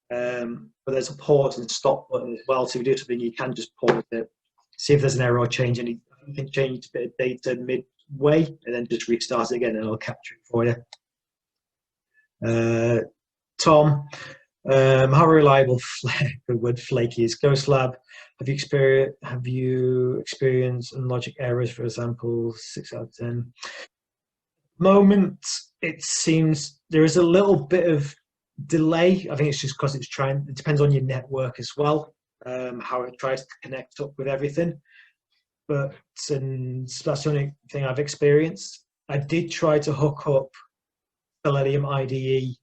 But there's a pause and stop button as well. So if you do something, you can just pause it, see if there's an error or change anything. You can change a bit of data midway and then just restart it again and it'll capture it for you. Tom, how reliable the word flaky is Ghost Lab? Have you experienced logic errors, for example, 6 out of 10? Moment, it seems there is a little bit of delay. I think it's just because it depends on your network as well, how it tries to connect up with everything. But that's the only thing I've experienced. I did try to hook up Selenium IDE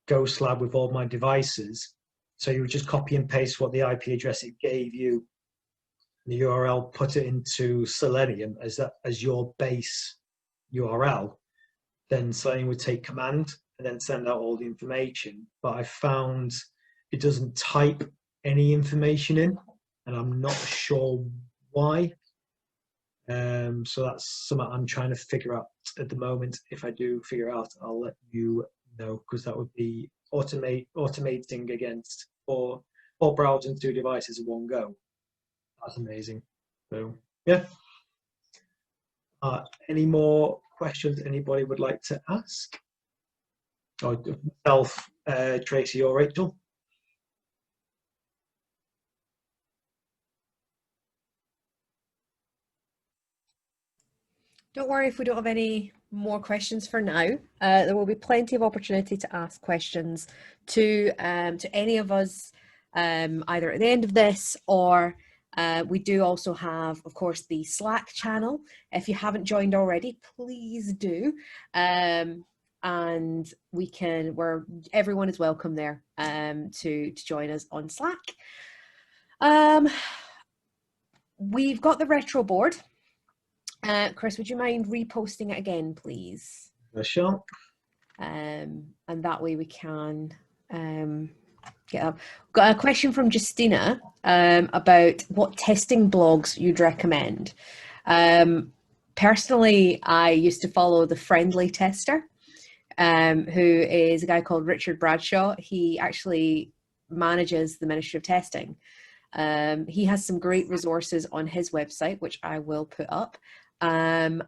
Ghost Lab with all my devices. So you would just copy and paste what the IP address it gave you, the URL, put it into Selenium as your base URL. Then Selenium would take command and then send out all the information. But I found it doesn't type any information in, and I'm not sure why. So that's something I'm trying to figure out at the moment. If I do figure out, I'll let you know, because that would be automating against four browsers and 2 devices at one go. That's amazing. So yeah. Any more questions anybody would like to ask? Or myself, Tracy or Rachel? Don't worry if we don't have any more questions for now. There will be plenty of opportunity to ask questions to any of us, either at the end of this, or we do also have, of course, the Slack channel. If you haven't joined already, please do. And everyone is welcome there to join us on Slack. We've got the retro board. Chris, would you mind reposting it again, please? Sure. And that way we can get up. Got a question from Justina about what testing blogs you'd recommend. Personally, I used to follow the Friendly Tester, who is a guy called Richard Bradshaw. He actually manages the Ministry of Testing. He has some great resources on his website, which I will put up. And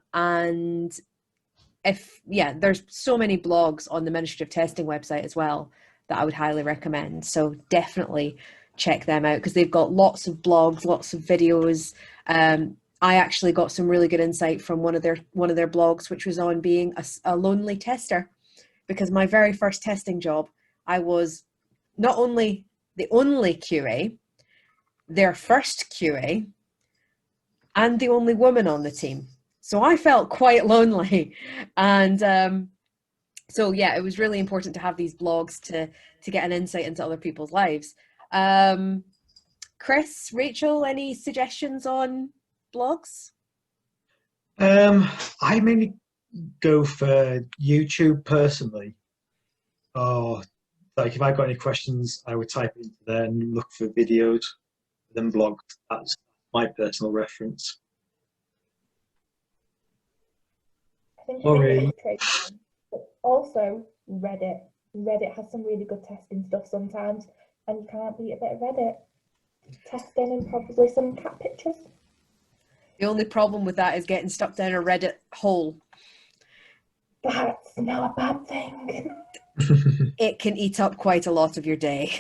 there's so many blogs on the Ministry of Testing website as well that I would highly recommend. So definitely check them out because they've got lots of blogs, lots of videos. I actually got some really good insight from one of their blogs, which was on being a lonely tester, because my very first testing job, I was not only the only QA, their first QA, and the only woman on the team. So I felt quite lonely. And so yeah, it was really important to have these blogs to get an insight into other people's lives. Chris, Rachel, any suggestions on blogs? I mainly go for YouTube personally. Like if I got any questions, I would type into there and look for videos, then blogs. That's my personal reference. Sorry. Also, Reddit. Reddit has some really good testing stuff sometimes, and you can't beat a bit of Reddit. Testing and probably some cat pictures. The only problem with that is getting stuck down a Reddit hole. That's not a bad thing. It can eat up quite a lot of your day.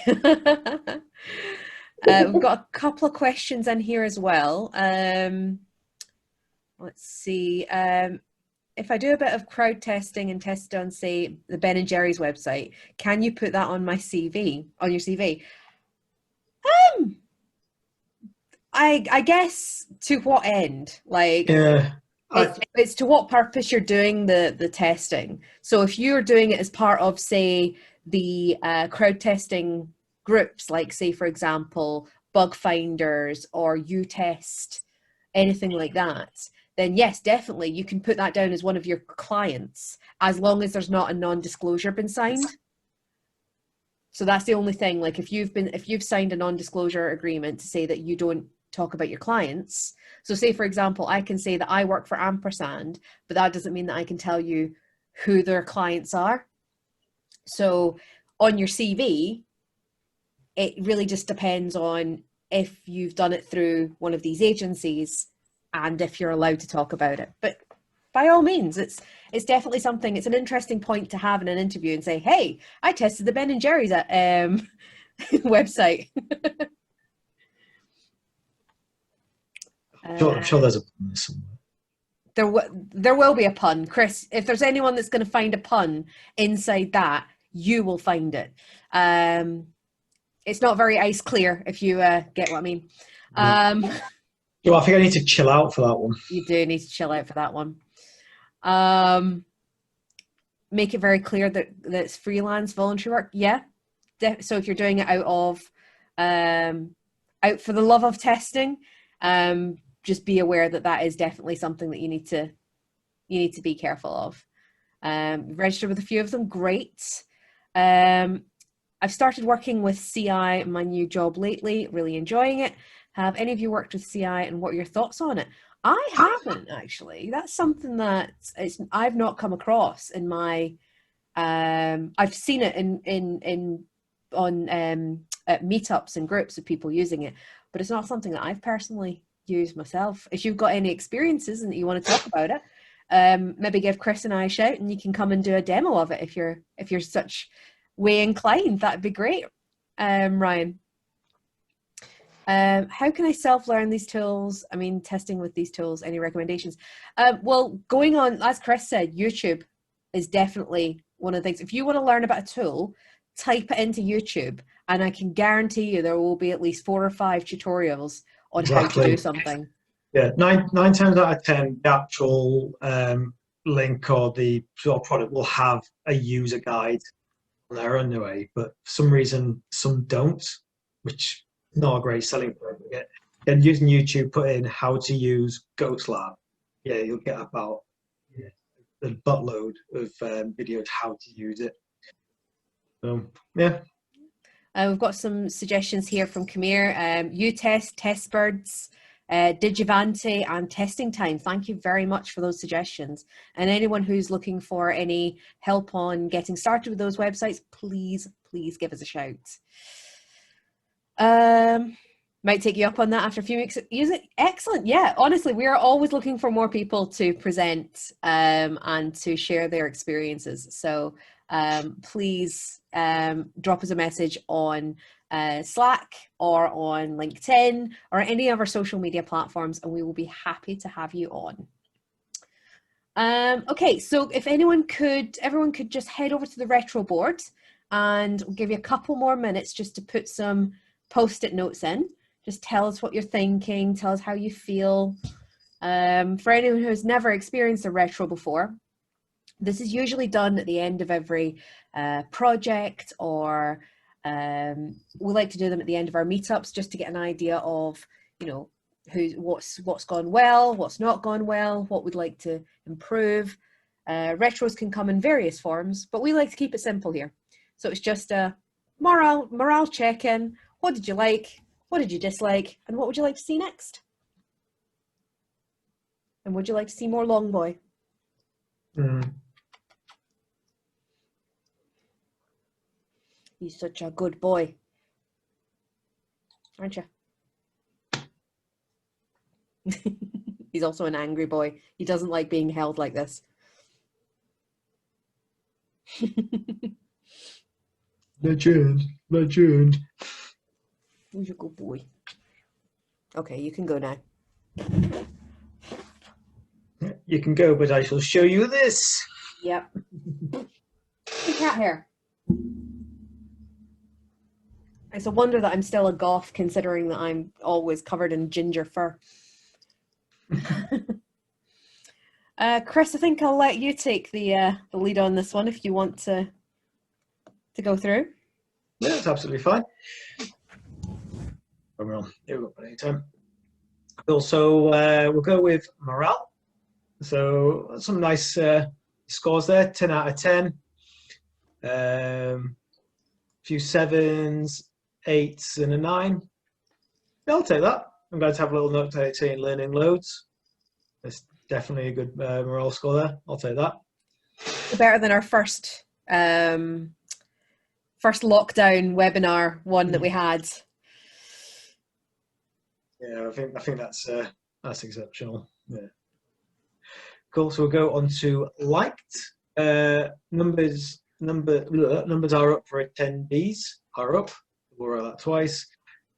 We've got a couple of questions in here as well. Let's see. if I do a bit of crowd testing and test on, say, the Ben and Jerry's website, can you put that on my CV, on your CV? I guess to what end? Like, Yeah. It's to what purpose you're doing the testing. So if you're doing it as part of, say, the crowd testing groups, like, say, for example, Bug Finders or UTest, anything like that, then yes, definitely you can put that down as one of your clients, as long as there's not a non-disclosure been signed. So that's the only thing. Like, if you've signed a non-disclosure agreement to say that you don't talk about your clients. So say, for example, I can say that I work for Ampersand, but that doesn't mean that I can tell you who their clients are. So on your CV, it really just depends on if you've done it through one of these agencies and if you're allowed to talk about it. But by all means, it's definitely something, it's an interesting point to have in an interview and say, hey, I tested the Ben and Jerry's website. I'm sure there's a pun somewhere. There will be a pun, Chris. If there's anyone that's going to find a pun inside that, you will find it. It's not very ice clear, if you get what I mean. Well, I think I need to chill out for that one. You do need to chill out for that one. Make it very clear that it's freelance, voluntary work. Yeah. So if you're doing it out for the love of testing, just be aware that that is definitely something that you need to be careful of. Registered with a few of them, great. I've started working with CI in my new job lately, really enjoying it. Have any of you worked with CI, and what are your thoughts on it? I haven't, actually. That's something that I've not come across in my. I've seen it on meetups and groups of people using it, but it's not something that I've personally used myself. If you've got any experiences and you want to talk about it, maybe give Chris and I a shout, and you can come and do a demo of it if you're such way inclined. That'd be great. Ryan, how can I self-learn these tools? I mean, testing with these tools, any recommendations? Well, going on, as Chris said, YouTube is definitely one of the things. If you want to learn about a tool, type it into YouTube, and I can guarantee you there will be at least 4 or 5 tutorials on how to do something. Yeah, nine times out of 10, the actual link or the sort of product will have a user guide on there anyway, but for some reason some don't, which is not a great selling point. And using YouTube, put in how to use Ghost Lab, yeah, you'll get about a buttload of videos how to use it. Yeah. We've got some suggestions here from Kamir. UTest, TestBirds, Digivante, and Testing Time. Thank you very much for those suggestions. And anyone who's looking for any help on getting started with those websites, please give us a shout. Might take you up on that after a few weeks. Use it. Excellent. Yeah, honestly, we are always looking for more people to present and to share their experiences. So please drop us a message on Slack or on LinkedIn or any of our social media platforms, and we will be happy to have you on. Okay, so if everyone could just head over to the retro board, and we'll give you a couple more minutes just to put some post-it notes in. Just tell us what you're thinking, tell us how you feel. For anyone who has never experienced a retro before, this is usually done at the end of every project, or we like to do them at the end of our meetups just to get an idea of, what's gone well, what's not gone well, what we'd like to improve. Retros can come in various forms, but we like to keep it simple here. So it's just a morale check-in. What did you like? What did you dislike? And what would you like to see next? And would you like to see more Long Boy? He's such a good boy, aren't you? He's also an angry boy. He doesn't like being held like this. Legend. Who's a good boy? Okay, you can go now. you can go, but I shall show you this. Yep. Cat hair. It's a wonder that I'm still a goth, considering that I'm always covered in ginger fur. Chris, I think I'll let you take the lead on this one if you want to go through. Yeah, that's absolutely fine. Here we go. Anytime. Also, we'll go with morale. So some nice scores there. 10 out of 10. Few 7s, 8s, and a 9. Yeah, I'll take that. I'm going to have a little note saying learning loads. That's definitely a good morale score there. I'll take that. Better than our first lockdown webinar one that we had. Yeah, I think that's exceptional. Yeah. Cool. So we'll go on to liked. Numbers are up for attendees. Are up. We'll roll that twice.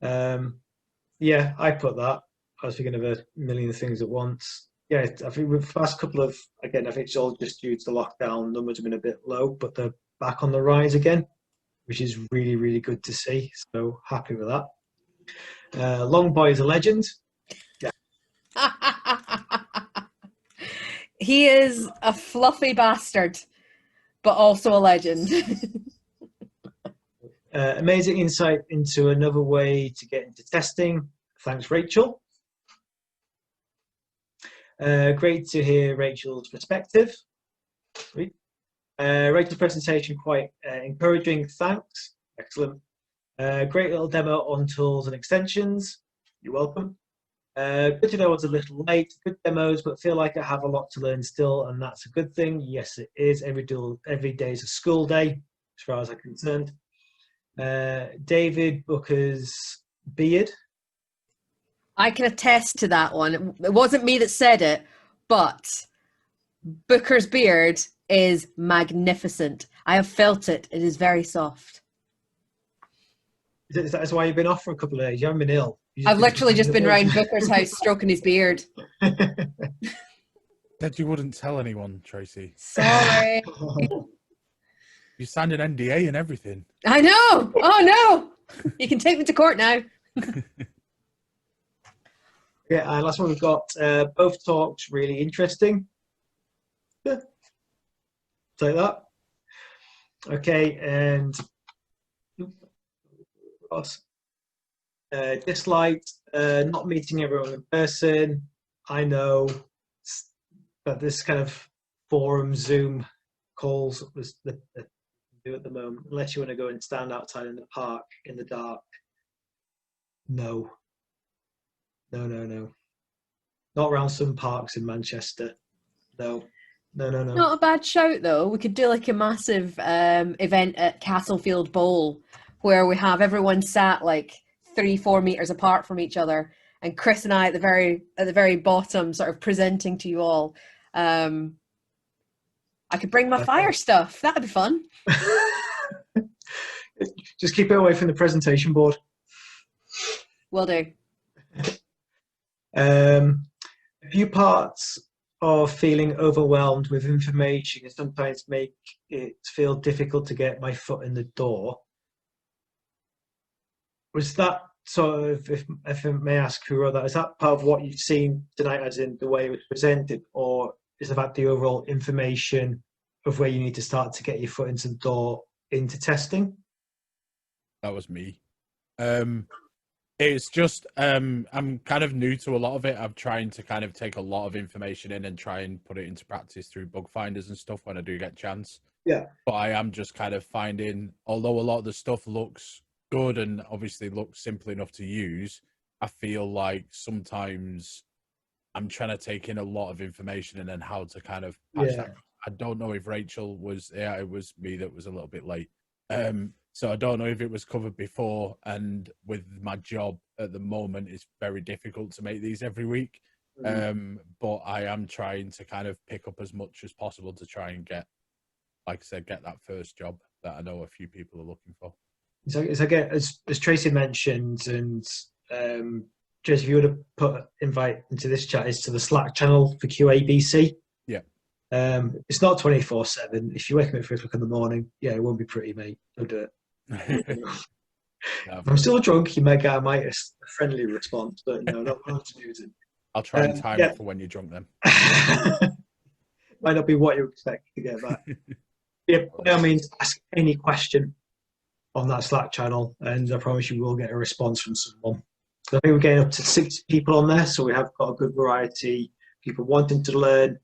Yeah, I put that. I was thinking of a million things at once. Yeah, I think with the last couple of, again, I think it's all just due to the lockdown. Numbers have been a bit low, but they're back on the rise again, which is really, really good to see. So happy with that. Long Boy is a legend. Yeah. He is a fluffy bastard, but also a legend. Amazing insight into another way to get into testing. Thanks, Rachel. Great to hear Rachel's perspective. Sweet. Rachel's presentation quite encouraging. Thanks. Excellent. Great little demo on tools and extensions. You're welcome. Good to know it's a little late. Good demos, but feel like I have a lot to learn still, and that's a good thing. Yes, it is. Every day is a school day, as far as I'm concerned. David Booker's beard. I can attest to that one. It wasn't me that said it, but Booker's beard is magnificent. I have felt it. It is very soft. Is that why you've been off for a couple of days? You haven't been ill. I've literally just been round Booker's house stroking his beard. That you wouldn't tell anyone, Tracy. Sorry. You signed an NDA and everything. I know. Oh no. You can take me to court now. Yeah, and last one we've got both talks really interesting. Yeah. Take that. Okay, and disliked not meeting everyone in person. I know that this kind of forum Zoom calls was the do at the moment, unless you want to go and stand outside in the park in the dark. No. Not around some parks in Manchester. No. Not a bad shout though. We could do like a massive event at Castlefield Bowl where we have everyone sat like 3-4 meters apart from each other, and Chris and I at the very bottom, sort of presenting to you all. I could bring my fire stuff. That'd be fun. Just keep it away from the presentation board. Will do. A few parts of feeling overwhelmed with information can sometimes make it feel difficult to get my foot in the door. Was that sort of, if I may ask who wrote that, is that part of what you've seen tonight, as in the way it was presented, or is that the overall information of where you need to start to get your foot into the door into testing? That was me. It's just I'm kind of new to a lot of it. I'm trying to kind of take a lot of information in and try and put it into practice through bug finders and stuff when I do get a chance. Yeah. But I am just kind of finding, although a lot of the stuff looks good and obviously looks simple enough to use, I feel like sometimes I'm trying to take in a lot of information and then how to kind of patch that. I don't know if Rachel was, it was me that was a little bit late. So I don't know if it was covered before, and with my job at the moment, it's very difficult to make these every week. But I am trying to kind of pick up as much as possible to try and get, like I said, get that first job that I know a few people are looking for. So again, as Tracy mentioned, and Tracy, if you would have put invite into this chat, is to the Slack channel for QABC. It's not 24/7. If you wake me at 3 o'clock in the morning, yeah, it won't be pretty, mate. Don't do it. If I'm still drunk, you might get a friendly response, but no, not to use it. I'll try and time it for when you're drunk then. Might not be what you expect to get back. Yeah, by all means, ask any question on that Slack channel, and I promise you will get a response from someone. So I think we're getting up to 60 people on there, so we have got a good variety. People wanting to learn,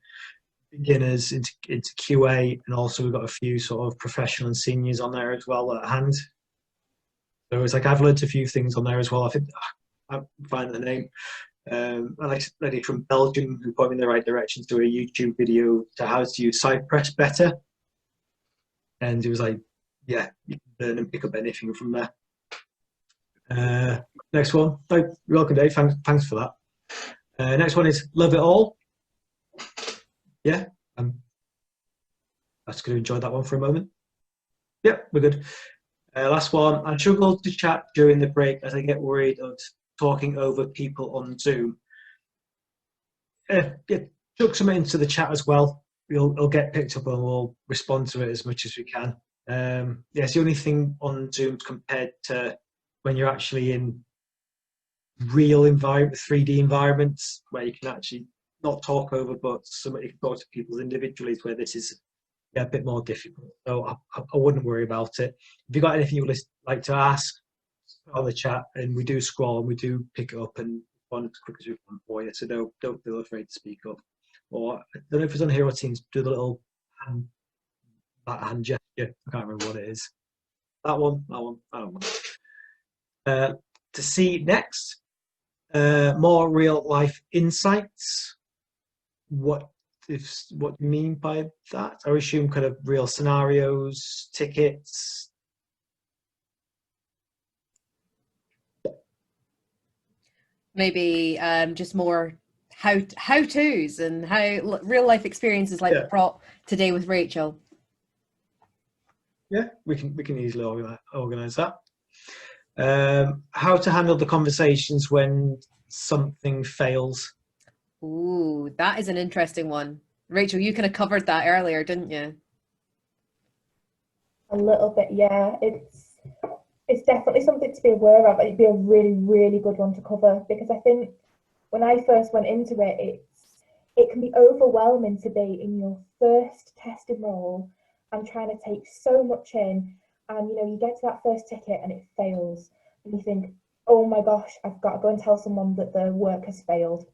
beginners into QA, and also we've got a few sort of professional and seniors on there as well at hand. So it's like I've learned a few things on there as well. I think I'm finding the name. I like a lady from Belgium who put me in the right direction to a YouTube video to how to use Cypress better. And it was like, yeah, you can learn and pick up anything from there. Next one. You're welcome, Dave. Thanks for that. Next one is Love It All. Yeah, that's going to enjoy that one for a moment. Yeah, we're good. Last one. I struggle to chat during the break as I get worried of talking over people on Zoom. Yeah, chuck some into the chat as well. It'll get picked up and we'll respond to it as much as we can. Yeah, it's the only thing on Zoom compared to when you're actually in real environment, 3D environments where you can actually not talk over, but somebody can talk to people individually, where this is a bit more difficult. So I wouldn't worry about it. If you've got anything you would like to ask, on the chat, and we do scroll and we do pick it up and respond as quick as we can for you. So don't feel afraid to speak up. Or I don't know if it's on Hero Teams, do the little hand gesture. I can't remember what it is. That one. I don't know. To see next, more real life insights. What do you mean by that? I assume kind of real scenarios, tickets. Maybe just more how-tos and how real life experiences like we brought today with Rachel. Yeah, we can easily organise that. How to handle the conversations when something fails. Ooh, that is an interesting one. Rachel, you kind of covered that earlier, didn't you? A little bit, yeah. It's definitely something to be aware of. It'd be a really, really good one to cover, because I think when I first went into it, it can be overwhelming to be in your first testing role and trying to take so much in, and you get to that first ticket and it fails, and you think, oh my gosh, I've got to go and tell someone that the work has failed.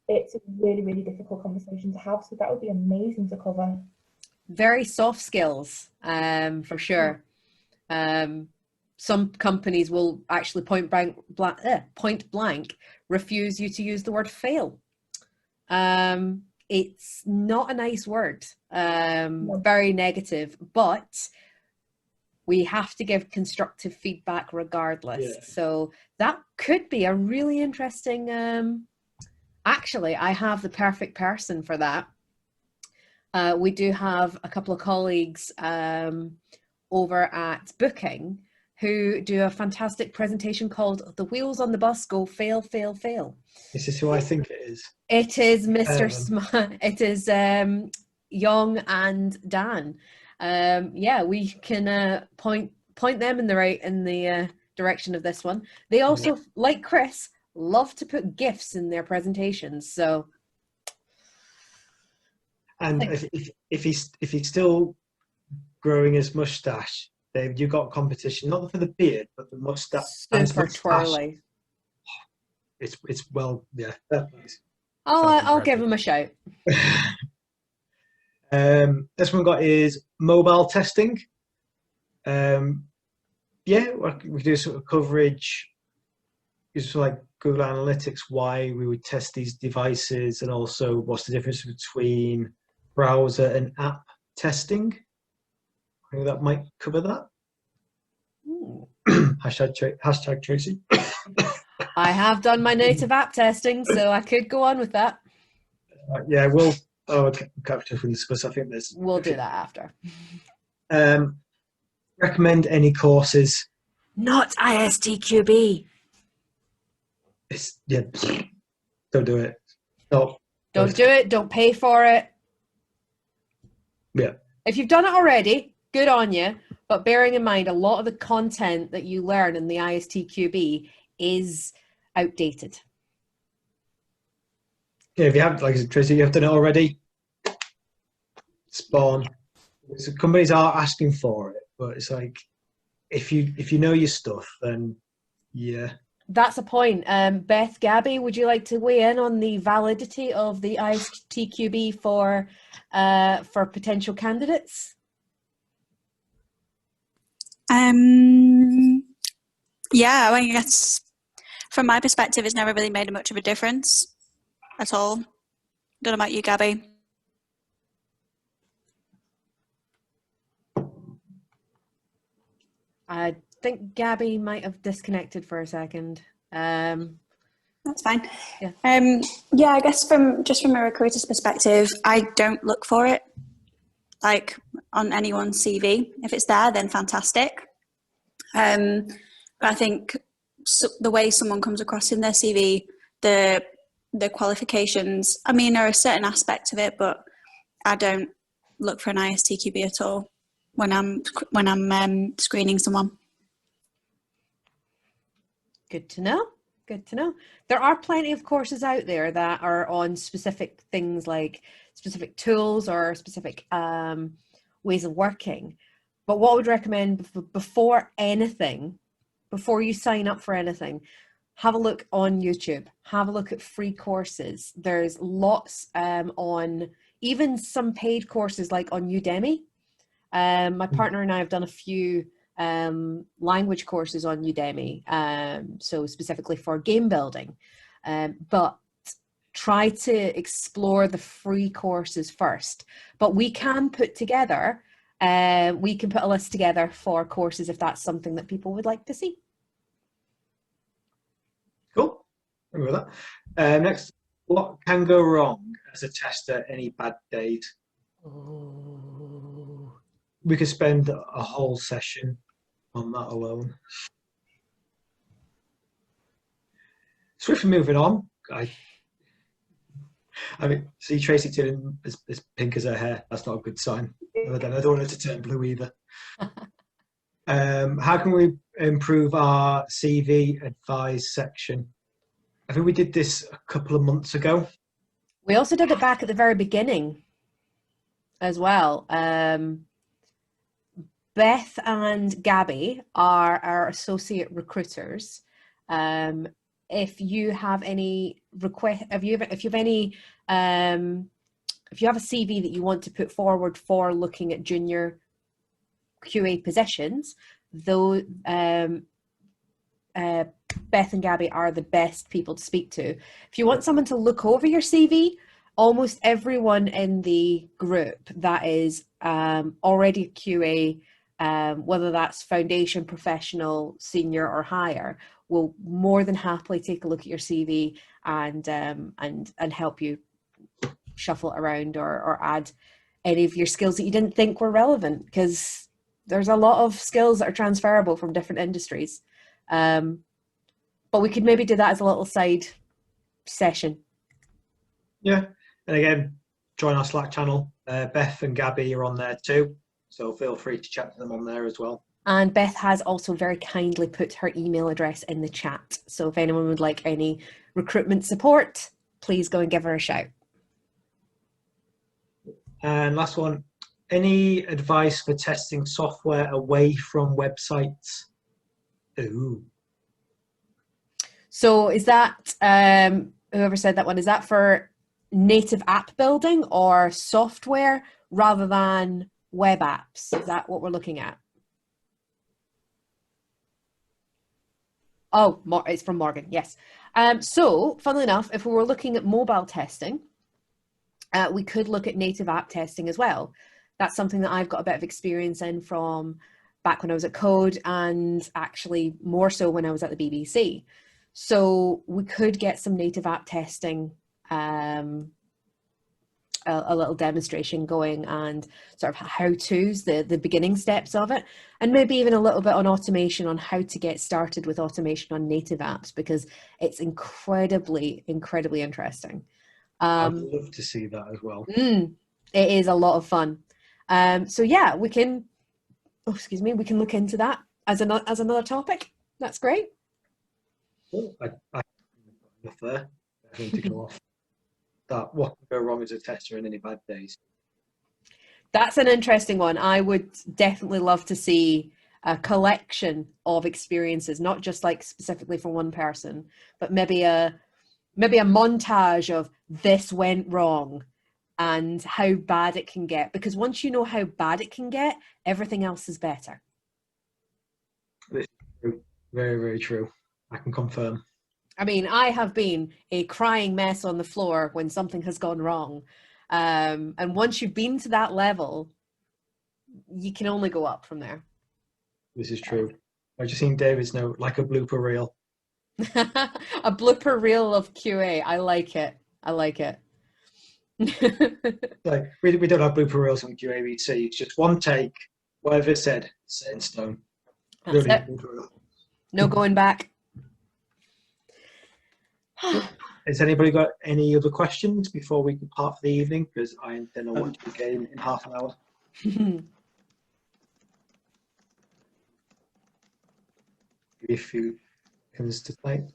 It's a really, really difficult conversation to have, so that would be amazing to cover. Very soft skills, for sure. Some companies will actually point blank refuse you to use the word fail. It's not a nice word, very negative, but we have to give constructive feedback regardless. Yeah. So that could be a really interesting, actually, I have the perfect person for that. We do have a couple of colleagues over at Booking who do a fantastic presentation called The Wheels on the Bus Go Fail, Fail, Fail. This is who I think it is. It is Mr. It is Young and Dan. Yeah, we can point them in the direction of this one. They also, like Chris, love to put GIFs in their presentations. So, and if he's still growing his mustache, David, you got competition not for the beard but the mustache. Super twirly. It's well, yeah. I'll give him a shout. This one got is mobile testing. Yeah, we do sort of coverage. It's like Google Analytics, why we would test these devices, and also what's the difference between browser and app testing. I think that might cover that. Hashtag Tracy. I have done my native app testing, so I could go on with that. Yeah, we'll capture and discuss. I think there's. We'll do that after. Recommend any courses. Not ISTQB. Don't do it. No. Don't do it. Don't pay for it. Yeah. If you've done it already, good on you. But bearing in mind, a lot of the content that you learn in the ISTQB is outdated. Yeah, if you haven't, like I said, Tracy, you've done it already, spawn. So companies are asking for it, but it's like, if you know your stuff, then yeah. That's a point. Beth, Gabby, would you like to weigh in on the validity of the ISTQB for potential candidates? Yeah, I guess from my perspective, it's never really made much of a difference at all. Don't know about you, Gabby. I think Gabby might have disconnected for a second. That's fine. Yeah. Yeah, I guess from a recruiter's perspective, I don't look for it like on anyone's CV. If it's there, then fantastic. But I think the way someone comes across in their CV, the qualifications, I mean, are a certain aspect of it, but I don't look for an ISTQB at all when I'm screening someone. Good to know. Good to know. There are plenty of courses out there that are on specific things like specific tools or specific ways of working. But what I would recommend before you sign up for anything, have a look on YouTube. Have a look at free courses. There's lots on even some paid courses like on Udemy. My partner and I have done a few language courses on Udemy, so specifically for game building, but try to explore the free courses first. But we can put a list together for courses if that's something that people would like to see. Cool. Remember that. Next, what can go wrong as a tester any bad days? We could spend a whole session on that alone. Swiftly moving on. I mean, see Tracy turning as pink as her hair. That's not a good sign. I don't want her to turn blue either. How can we improve our CV advice section? I think we did this a couple of months ago. We also did it back at the very beginning as well. Beth and Gabby are our associate recruiters. If you have any if you have a CV that you want to put forward for looking at junior QA positions, though Beth and Gabby are the best people to speak to. If you want someone to look over your CV, almost everyone in the group that is already a QA, whether that's foundation, professional, senior or higher, will more than happily take a look at your CV and help you shuffle it around or add any of your skills that you didn't think were relevant, because there's a lot of skills that are transferable from different industries. But we could maybe do that as a little side session. Yeah. And again, join our Slack channel. Beth and Gabby are on there too, so feel free to chat to them on there as well. And Beth has also very kindly put her email address in the chat. So if anyone would like any recruitment support, please go and give her a shout. And last one, any advice for testing software away from websites? Ooh. So is that, whoever said that one, is that for native app building or software rather than web apps? Is that what we're looking at? Oh, it's from Morgan, yes. So, funnily enough, if we were looking at mobile testing, we could look at native app testing as well. That's something that I've got a bit of experience in from back when I was at Code, and actually more so when I was at the BBC. So we could get some native app testing, a little demonstration going, and sort of how-tos, the beginning steps of it, and maybe even a little bit on automation, on how to get started with automation on native apps, because it's incredibly interesting. I'd love to see that as well. It is a lot of fun. So yeah, we can, we can look into that as another topic. That's great. Cool. I enough there. I think to go off that. What can go wrong as a tester in any bad days? That's an interesting one. I would definitely love to see a collection of experiences, not just like specifically for one person, but maybe a montage of this went wrong and how bad it can get. Because once you know how bad it can get, everything else is better. This is true. Very, very true. I can confirm. I mean, I have been a crying mess on the floor when something has gone wrong. And once you've been to that level, you can only go up from there. This is true. I've just seen David's note, like a blooper reel. A blooper reel of QA. I like it. I like it. Like we don't have blooper reels on QABC. It's just one take. Whatever it said, set in stone. That's it. No going back. Has anybody got any other questions before we depart for the evening? Because I intend to watch the game in half an hour. Give you a few seconds to think.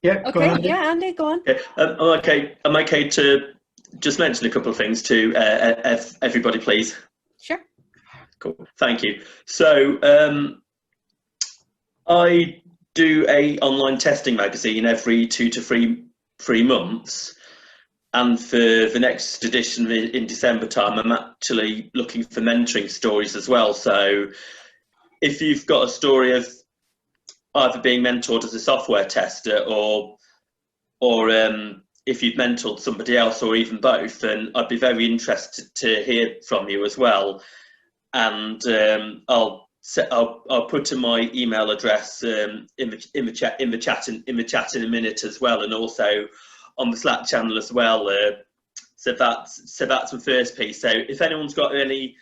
Yeah. Okay. Go on, Andy. Yeah, Andy, go on. Okay. I'm okay to just mention a couple of things to everybody, please. Sure. Cool. Thank you. So I do a online testing magazine every 2 to 3 months, and for the next edition in December time, I'm actually looking for mentoring stories as well. So if you've got a story of either being mentored as a software tester or if you've mentored somebody else or even both, then I'd be very interested to hear from you as well. And I'll put in my email address in the chat in a minute as well, and also on the Slack channel as well. So that's the first piece. So if anyone's got any,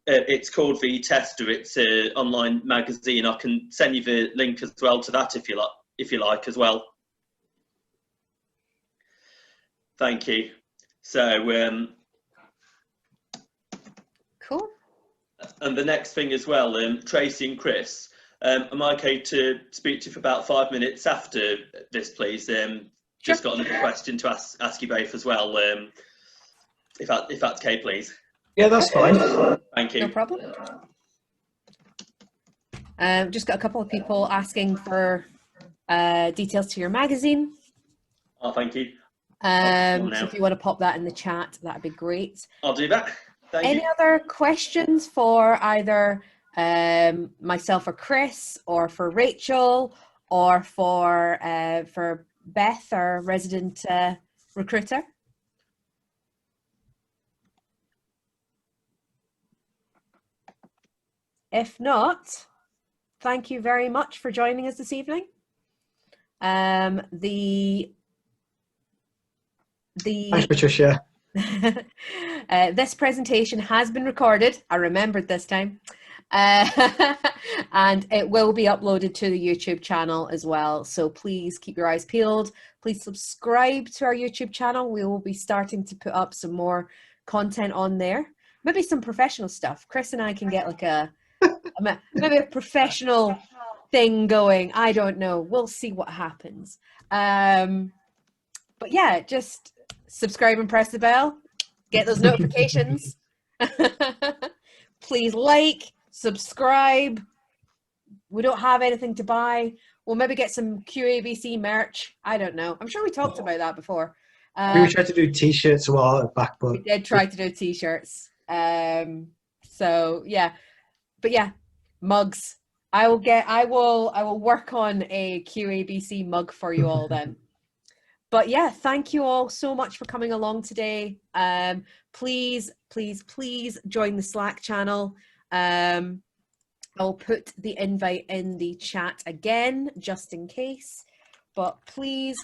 it's called The Tester. It's an online magazine. I can send you the link as well to that if you like as well. Thank you. So Cool. And the next thing as well, Tracy and Chris, am I okay to speak to you for about 5 minutes after this, please? Just got another question to ask you both as well, if that's okay, please. Yeah, that's fine. Thank you. No problem. Just got a couple of people asking for details to your magazine. Oh, thank you. So if you want to pop that in the chat, that'd be great. I'll do that. Thank you. Other questions for either myself or Chris, or for Rachel, or for Beth, our resident recruiter? If not, thank you very much for joining us this evening. Thanks, Patricia. This presentation has been recorded. I remembered this time. And it will be uploaded to the YouTube channel as well. So please keep your eyes peeled. Please subscribe to our YouTube channel. We will be starting to put up some more content on there. Maybe some professional stuff. Chris and I can get like maybe a professional thing going. I don't know. We'll see what happens. But yeah, just subscribe and press the bell. Get those notifications. Please like, subscribe. We don't have anything to buy. We'll maybe get some QABC merch. I don't know. I'm sure we talked about that before. We tried to do t-shirts a while back, but we did try to do t-shirts. So yeah, but yeah, mugs. I will work on a QABC mug for you all then. But yeah, thank you all so much for coming along today. Please join the Slack channel. I'll put the invite in the chat again, just in case. But please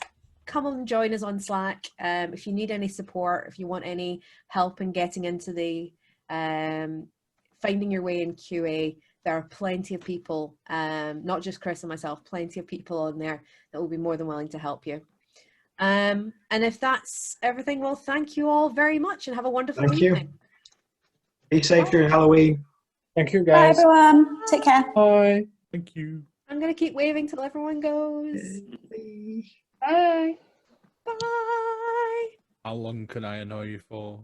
come and join us on Slack. If you need any support, if you want any help in getting into the finding your way in QA, there are plenty of people, not just Chris and myself, plenty of people on there that will be more than willing to help you. And if that's everything, well, thank you all very much and have a wonderful Thank you. evening. Be safe during Halloween. Thank you, Bye, guys. everyone. Take care. Bye. Thank you. I'm going to keep waving till everyone goes. Bye. Bye. How long can I annoy you for?